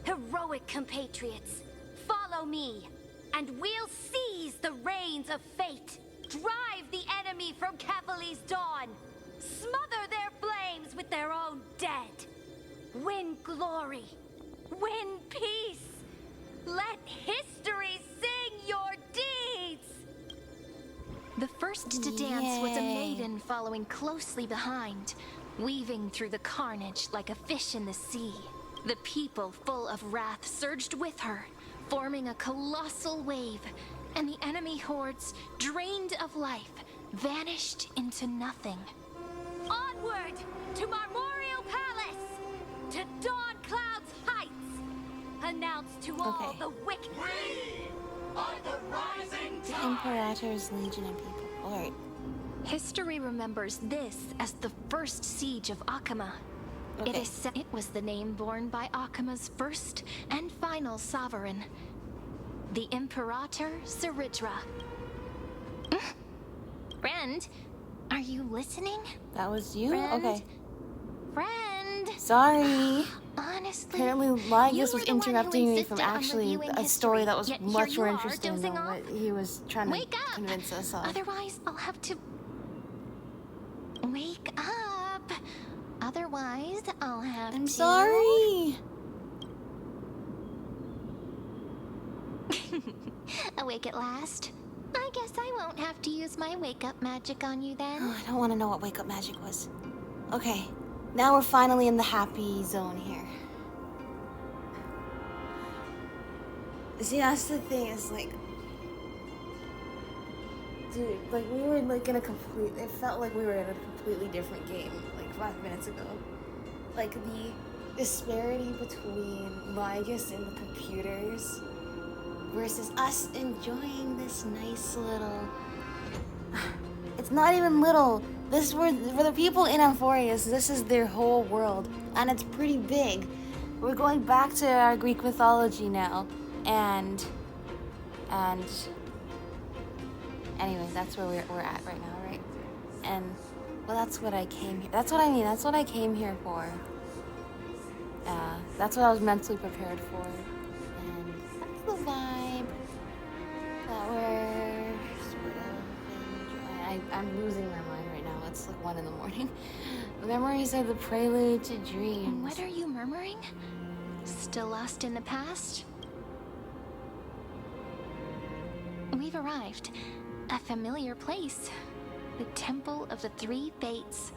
Heroic compatriots, follow me, and we'll seize the reins of fate. Drive the enemy from Kefali's dawn. Smother their flames with their own dead. Win glory. Win peace. Let history sing your deeds. The first to dance was a Yay. maiden following closely behind, weaving through the carnage like a fish in the sea. The people, full of wrath, surged with her, forming a colossal wave, and the enemy hordes, drained of life, vanished into nothing. Onward to Marmorial Palace, to Dawn Cloud's heights. Announce to all Okay. the wicked. The Imperator's legion and people. Alright. History remembers this as the first siege of Akama. It Okay. is said it was the name borne by Akama's first and final sovereign, the Imperator Saridra. Friend, are you listening? That was you? Friend? Okay. Friend! Sorry. Honestly, Apparently, you Lygus was were the one who interrupting me from insisted on actually reviewing a story history, that was yet here much you more are, interesting than dozing what off. he was trying Wake to up! convince us of. Otherwise, I'll have to... Wake up! Otherwise, I'll have I'm to... sorry. Awake at last? I guess I won't have to use my wake-up magic on you Oh, then. I don't want to know what wake up magic was. Okay, now we're finally in the happy zone here. See, that's the thing, is like, dude, like we were like in a complete, it felt like we were in a completely different game like 5 minutes ago. Like the disparity between Lygus and the computers versus us enjoying this nice little, it's not even little, this for the people in Amphoreus, this is their whole world, and it's pretty big. We're going back to our Greek mythology now, and Anyway, that's where we're at right now, right? And, well, that's what I came here. That's what I mean. That's what I came here for. That's what I was mentally prepared for. And that's the vibe that we're sort of enjoying. I'm losing my mind right now. It's like 1 in the morning. Memories are the prelude to dreams. What are you murmuring? Still lost in the past? We've arrived. A familiar place. The Temple of the Three Fates.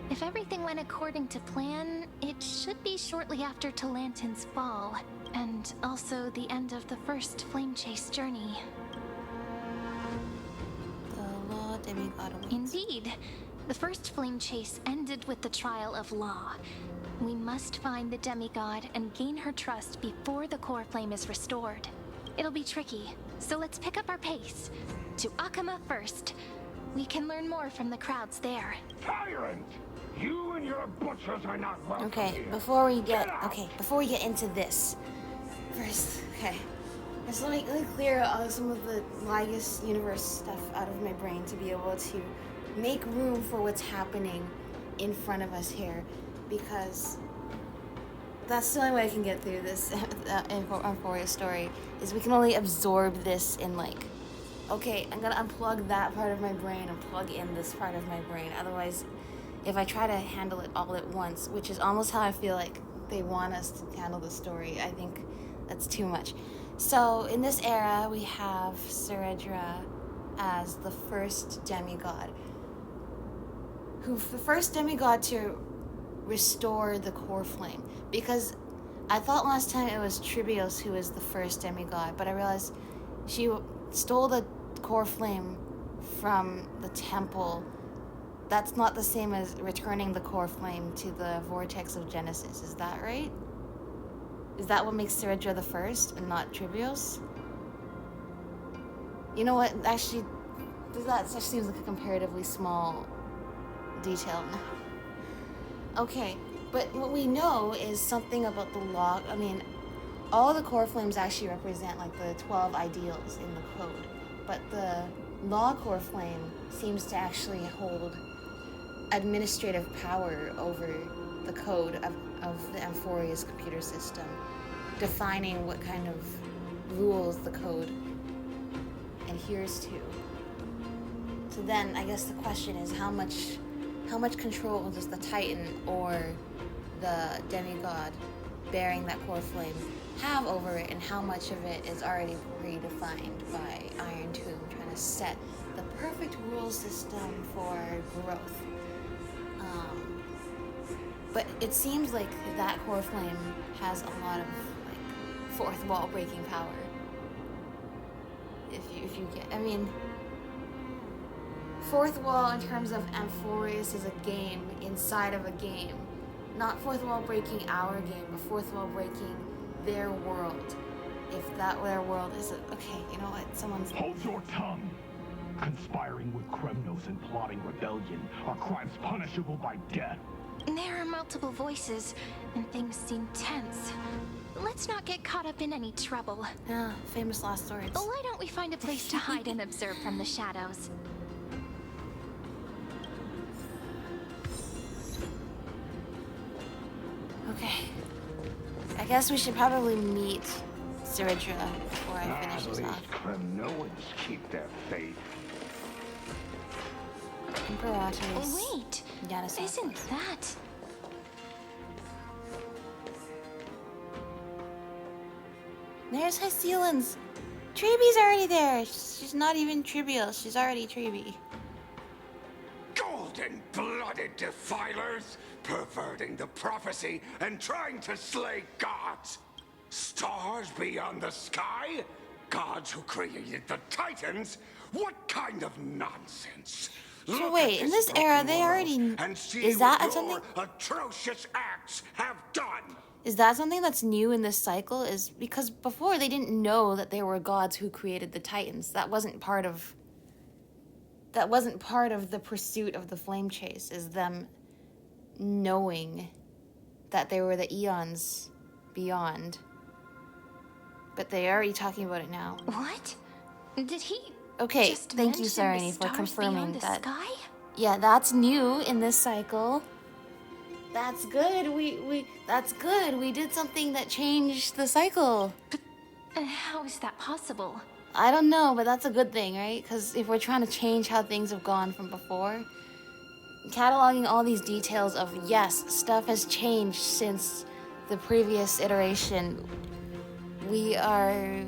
If everything went according to plan, it should be shortly after Talantin's fall, and also the end of the first Flame Chase journey. The Law Demigod awaits. Indeed. The first Flame Chase ended with the trial of Law. We must find the demigod and gain her trust before the core flame is restored. It'll be tricky, so let's pick up our pace. To Akama first. We can learn more from the crowds there. Tyrant! You and your butchers are not welcome Okay, here. before we get into this, first, just let me clear some of the Ligus universe stuff out of my brain to be able to make room for what's happening in front of us here, because that's the only way I can get through this Amphoreus story, is we can only absorb this in like, okay, I'm gonna unplug that part of my brain and plug in this part of my brain. Otherwise, if I try to handle it all at once, which is almost how I feel like they want us to handle the story, I think that's too much. So in this era, we have Seredra as the first demigod, the first demigod to restore the core flame. Because I thought last time it was Tribios who was the first demigod, but I realized she stole the core flame from the temple. That's not the same as returning the core flame to the vortex of Genesis. Is that right? Is that what makes Seredra the first and not Tribios? You know what? Actually, that seems like a comparatively small detail now. Okay, but what we know is something about the law. I mean, all the core flames actually represent like the 12 ideals in the code, but the law core flame seems to actually hold administrative power over the code of the Amphoreus computer system, defining what kind of rules the code adheres to. So then I guess the question is how much control does the Titan or the demigod bearing that core flame have over it, and how much of it is already predefined by Iron Tomb trying to set the perfect rule system for growth. But it seems like that core flame has a lot of like fourth wall breaking power. If you get, I mean, fourth wall in terms of Amphoreus is a game inside of a game, not fourth wall breaking our game, but fourth wall breaking their world. If that their world is okay, you know what? Someone's Hold your tongue. Conspiring with Kremnos and plotting rebellion are crimes punishable by death. There are multiple voices, and things seem tense. Let's not get caught up in any trouble. Yeah, famous last words. Why don't we find a place to hide and observe from the shadows? Okay. I guess we should probably meet Seredra before I finish At this least off. Kremnoans keep their faith. Imperatus. Wait, Yanis. isn't that... There's Hycelan's. Treebee's already there. She's not even Tribios. She's already Treebee. Golden-blooded defilers, perverting the prophecy and trying to slay gods. Stars beyond the sky? Gods who created the Titans? What kind of nonsense? So Look wait, at in this broken era, they world already... and see Is that what something... your atrocious acts have done. Is that something that's new in this cycle? Is because before they didn't know that there were gods who created the Titans. That wasn't part of the pursuit of the flame chase, is them knowing that there were the eons beyond. But they're already talking about it now. What? Did he Okay, Just thank you, mention Sarani, the for stars confirming beyond the that. sky? Yeah, that's new in this cycle. That's good. That's good. We did something that changed the cycle. How is that possible? I don't know, but that's a good thing, right? Because if we're trying to change how things have gone from before, cataloging all these details of, yes, stuff has changed since the previous iteration, we are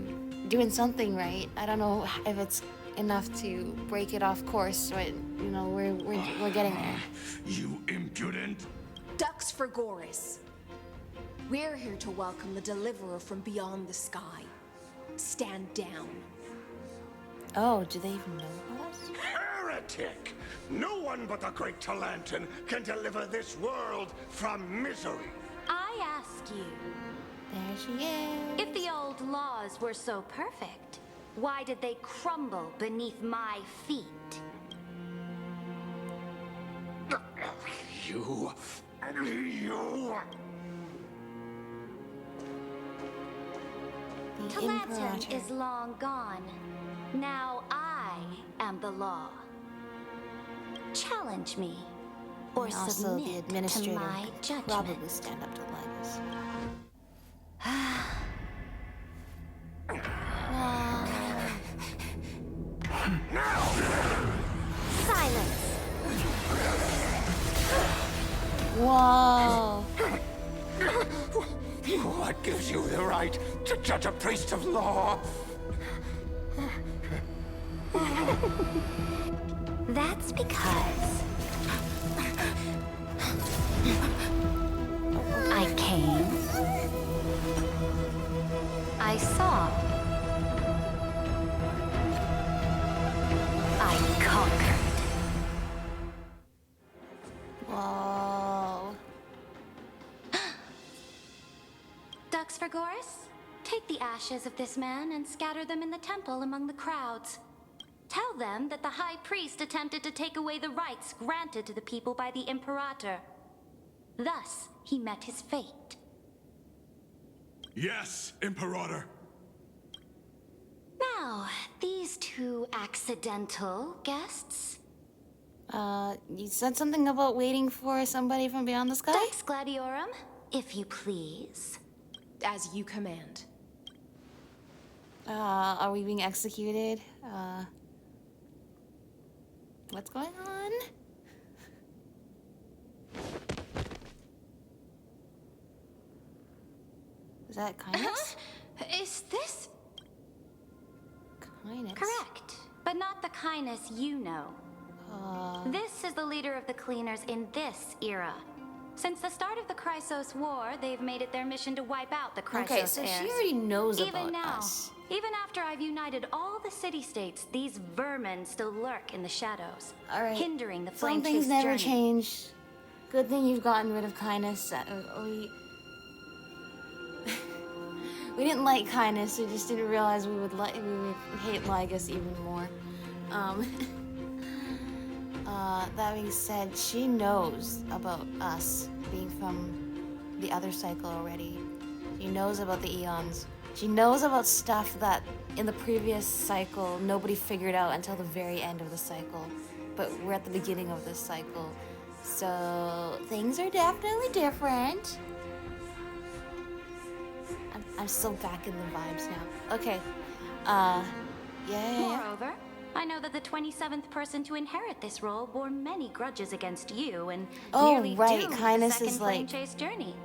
doing something right. I don't know if it's enough to break it off course, but, you know, we're getting there. You impudent! Ducks for Goris. We're here to welcome the deliverer from beyond the sky. Stand down. Oh, do they even know about us? Heretic! No one but the great Talantan can deliver this world from misery. I ask you, There she is. if the old laws were so perfect, why did they crumble beneath my feet? You... The Talantan Imperator. is long gone. Now I am the law. Challenge me, or And also the submit to administrator my could judgment. probably stand up to Linus. Silence! Whoa! What gives you the right to judge a priest of law? That's because I came, I saw, I conquered. Whoa! Ducks for Goris, take the ashes of this man and scatter them in the temple among the crowds. Tell them that the High Priest attempted to take away the rights granted to the people by the Imperator. Thus, he met his fate. Yes, Imperator. Now, these two accidental guests. You said something about waiting for somebody from beyond the sky? Dux Gladiorum, if you please. As you command. Are we being executed? What's going on? Is that kindness? Is this Kindness. correct? But not the kindness you know. This is the leader of the cleaners in this era. Since the start of the Chrysos War, they've made it their mission to wipe out the Chrysos Okay, so heirs. she already knows Even about now, us. even after I've united all the city-states, these vermin still lurk in the shadows, All right. hindering the Some flame things chase never journey. change. Good thing you've gotten rid of kindness. We didn't like kindness. We just didn't realize we would hate Lygus even more. That being said, she knows about us being from the other cycle already. She knows about the eons. She knows about stuff that in the previous cycle nobody figured out until the very end of the cycle. But we're at the beginning of this cycle. So things are definitely different. I'm still back in the vibes now. Okay. Yeah. Moreover, I know that the 27th person to inherit this role bore many grudges against you and nearly right, doomed kindness the second is flame like- chase journey.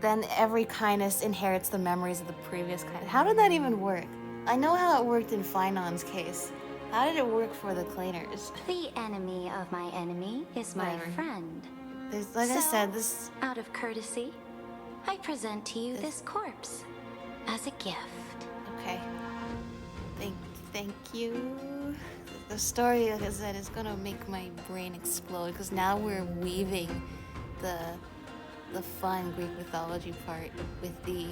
Then every kindness inherits the memories of the previous kindness. How did that even work? I know how it worked in Finon's case. How did it work for the cleaners? The enemy of my enemy is my Whatever. friend. There's, like I So, said, this. out of courtesy, I present to you this corpse as a gift. Okay. Thank you. The story, like I said, is gonna make my brain explode because now we're weaving the fun Greek mythology part with the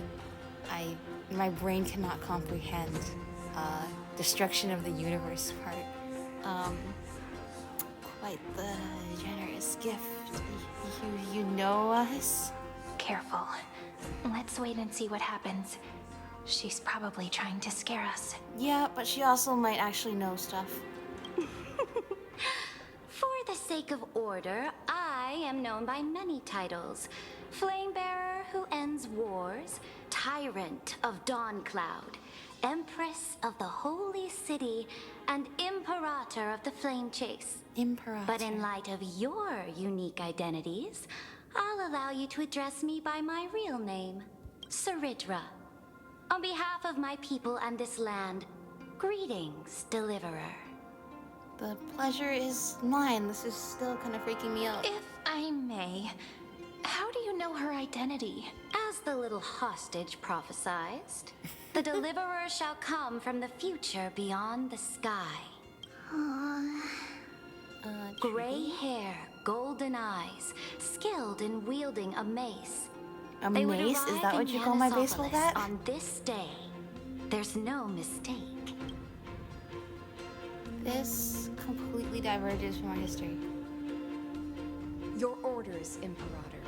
my brain cannot comprehend destruction of the universe part. Quite the generous gift. You know us? Careful. Let's wait and see what happens. She's probably trying to scare us. Yeah, but she also might actually know stuff. For the sake of order, I am known by many titles. Flamebearer who ends wars, Tyrant of Dawncloud, Empress of the Holy City, and Imperator of the Flame Chase. Imperator. But in light of your unique identities, I'll allow you to address me by my real name, Saridra. On behalf of my people and this land, greetings, Deliverer. The pleasure is mine. This is still kind of freaking me out. If I may, how do you know her identity? As the little hostage prophesied, the Deliverer shall come from the future beyond the sky. Gray hair, golden eyes, skilled in wielding a mace. A They would mace? Is arrive that what in you call my baseball Yanisopolis bat? on this day. There's no mistake. This completely diverges from our history. Your orders, Imperator.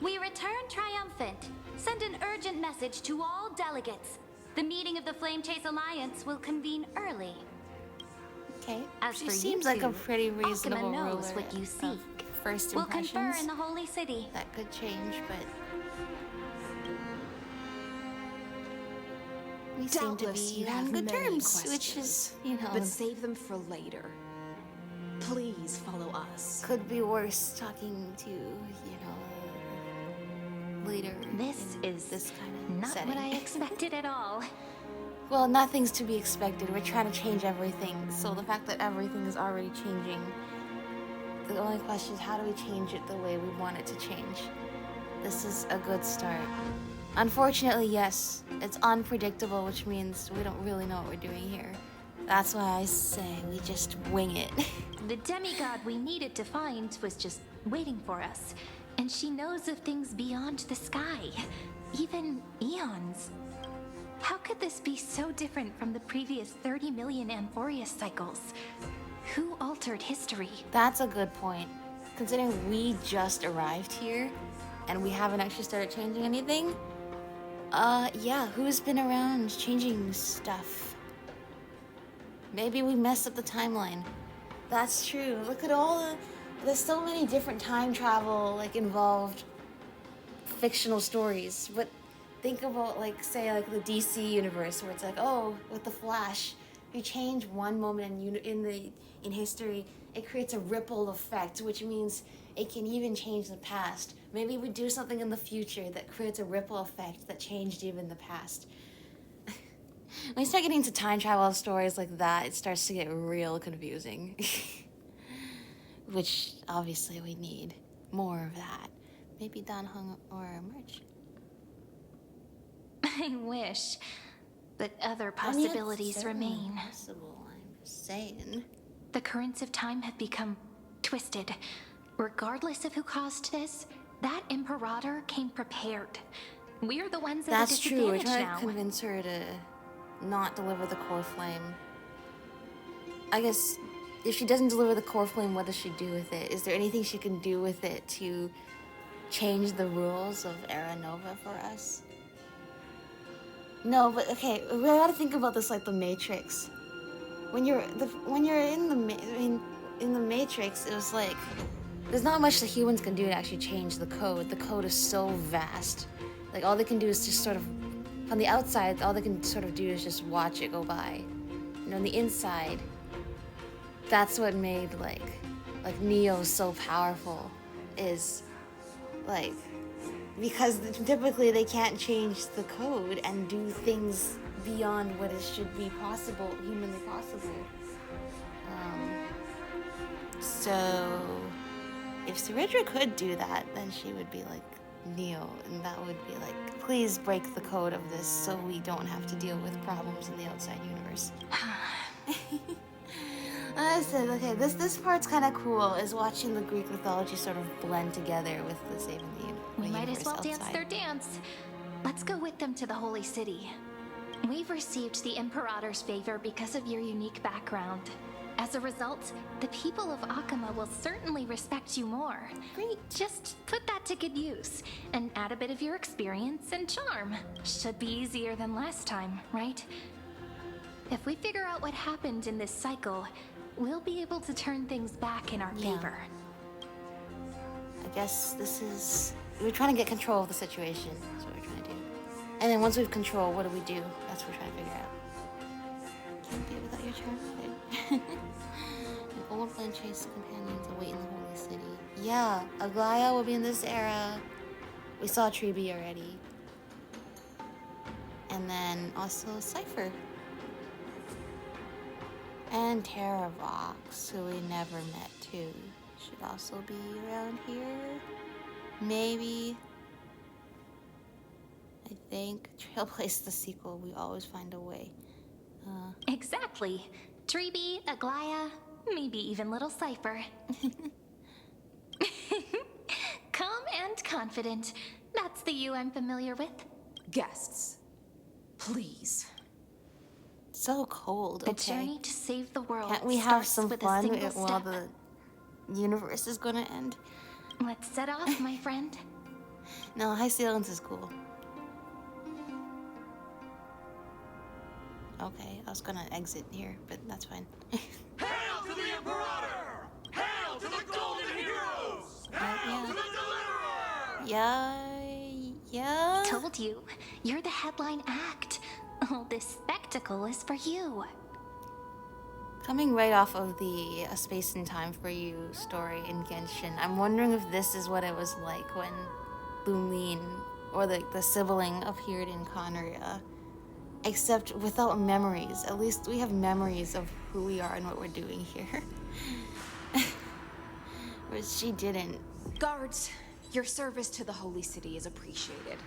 We return triumphant. Send an urgent message to all delegates. The meeting of the Flame Chase Alliance will convene early. Okay. As She for seems you like a two, pretty reasonable Ultima knows ruler what you of seek. first We'll confer impressions. in the Holy City. That could change, but we seem to Doubtless be you on have good many terms, which questions, is, you know, but save them for later. Please follow us. could be worse talking to, leader. This in is this kind of not setting. what I expected at all. Well, nothing's to be expected. We're trying to change everything. So the fact that everything is already changing, the only question is how do we change it the way we want it to change? This is a good start. Unfortunately, yes, it's unpredictable, which means we don't really know what we're doing here. That's why I say we just wing it. The demigod we needed to find was just waiting for us. And she knows of things beyond the sky. Even eons. How could this be so different from the previous 30 million Amphoreus cycles? Who altered history? That's a good point. Considering we just arrived here and we haven't actually started changing anything. Yeah, who's been around changing stuff? Maybe we messed up the timeline. That's true. Look at all the... There's so many different time travel, involved fictional stories. But think about, say, the DC universe, where it's with the Flash, if you change one moment in history, it creates a ripple effect, which means it can even change the past. Maybe we do something in the future that creates a ripple effect that changed even the past. When you start getting into time travel stories like that, it starts to get real confusing. Which, obviously, we need more of that. Maybe Dan Hung or Merch. I wish. But other possibilities remain. Possible, I'm just saying. The currents of time have become twisted. Regardless of who caused this, that Imperator came prepared. We're the ones at a That's true. We're disadvantage trying now. to convince her to not deliver the core flame. I guess if she doesn't deliver the core flame, what does she do with it? Is there anything she can do with it to change the rules of Era Nova for us? No, but okay, we gotta think about this like the Matrix. When you're in the Matrix, it was like there's not much the humans can do to actually change the code. The code is so vast. All they can do is just sort of, on the outside, all they can sort of do is just watch it go by. On the inside, that's what made Neo so powerful, is because typically they can't change the code and do things beyond what it should be possible, humanly possible. So if Saridra could do that, then she would be like Neo, and that would be please break the code of this so we don't have to deal with problems in the outside universe. I said, okay, this part's kind of cool, is watching the Greek mythology sort of blend together with the saving the universe. We might as well dance their dance. Let's go with them to the Holy City. We've received the Imperator's favor because of your unique background. As a result, the people of Akama will certainly respect you more. Great. Just put that to good use, and add a bit of your experience and charm. Should be easier than last time, right? If we figure out what happened in this cycle, we'll be able to turn things back in our favor. I guess this is... We're trying to get control of the situation. That's what we're trying to do. And then once we have control, what do we do? That's what we're trying to figure out. Can't be without your charm. An old plan chase companions await in the holy city. Yeah, Aglaya will be in this era. We saw Tribi already. And then also Cypher. And Terravox, who we never met too. Should also be around here. Maybe. I think Trailblaze the sequel. We always find a way. Exactly. Tribi, Aglaya, maybe even little Cypher. Calm and confident. That's the you I'm familiar with. Guests, please. So cold. The Okay. journey to save the world. Can't we have starts some with fun a single while step. the universe is gonna end? Let's set off, my friend. No, high ceilings is cool. Okay, I was gonna exit here, but that's fine. Hail to the Imperator! Hail to the Golden Heroes! Hail to the Deliverer! Yeah. Told you, you're the headline act. All this spectacle is for you. Coming right off of the A Space and Time for You story in Genshin, I'm wondering if this is what it was like when Boomlin, or the sibling, appeared in Conria. Except without memories. At least we have memories of who we are and what we're doing here. Whereas she didn't. Guards, your service to the Holy City is appreciated.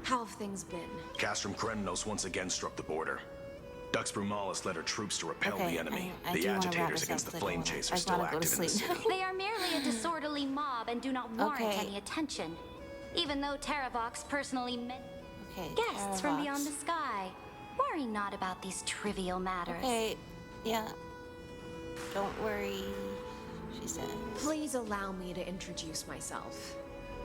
How have things been? Castrum Kremnos once again struck the border. Dux Brumalis led her troops to repel Okay, the enemy. I the do wanna wrap agitators this against up the 'cause I flame don't wanna- chasers I still wanna go to active in the sleep. city. They are merely a disorderly mob and do not warrant Okay. any attention. Even though Terravox personally met Okay, guests from Terravox. beyond the sky. Worry not about these trivial matters. Okay, yeah. Don't worry, she says. Please allow me to introduce myself.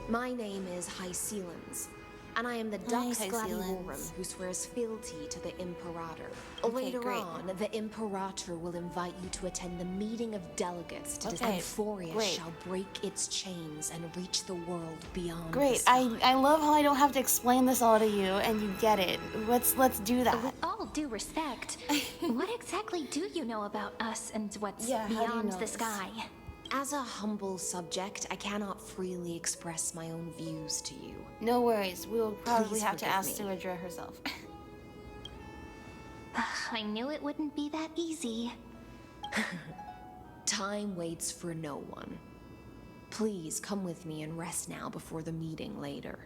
My name is Hycelens, and I am the Dux Gladiorum Hycelens. who swears fealty to the Imperator. Okay, Later great. on, the Imperator will invite you to attend the meeting of delegates to Okay, Amphoreus great. shall break its chains and reach the world beyond the Great, sky. I love how I don't have to explain this all to you and you get it. Let's do that. With all due respect, what exactly do you know about us and what's Yeah, how do you beyond know the this? sky? As a humble subject, I cannot freely express my own views to you. No worries, we'll probably Please have to forgive ask me. Suadra herself. I knew it wouldn't be that easy. Time waits for no one. Please come with me and rest now before the meeting later.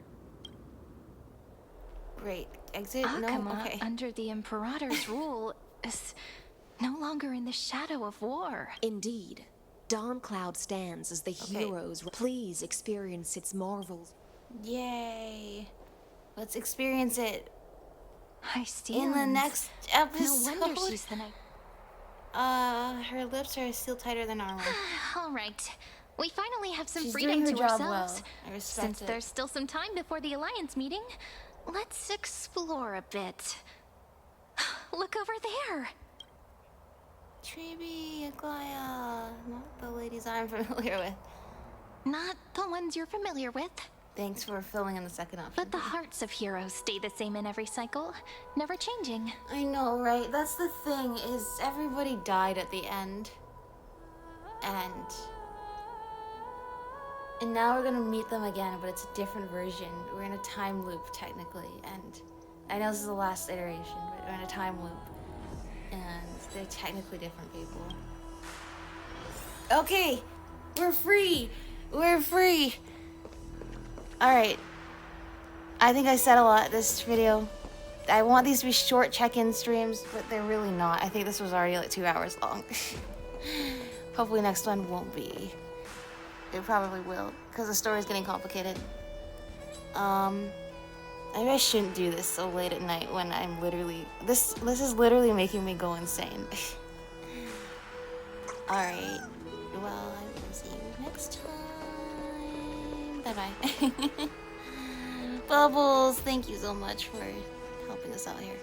Great, exit? Akama, No? Okay. under the Imperator's rule, is no longer in the shadow of war. Indeed, Dawncloud stands as the heroes. Please experience its marvels. Yay. Let's experience it I see. in the next No episode. wonder she's the night. Her lips are still tighter than armor. All right. We finally have some She's freedom doing her to job ourselves. well. I respect Since it. there's still some time before the Alliance meeting, let's explore a bit. Look over there. Tribi, Aglaya, not the ladies I'm familiar with. Not the ones you're familiar with. Thanks for filling in the second option. But the hearts of heroes stay the same in every cycle, never changing. I know, right? That's the thing, is everybody died at the end. And now we're gonna meet them again, but it's a different version. We're in a time loop, technically, and I know this is the last iteration, but we're in a time loop. And they're technically different people. Okay! We're free! We're free! Alright. I think I said a lot this video. I want these to be short check-in streams, but they're really not. I think this was already like 2 hours long. Hopefully next one won't be. It probably will, because the story's getting complicated. Maybe I shouldn't do this so late at night when I'm literally... This is literally making me go insane. Alright. Well, I will see you next time. Bye-bye. Bubbles, thank you so much for helping us out here.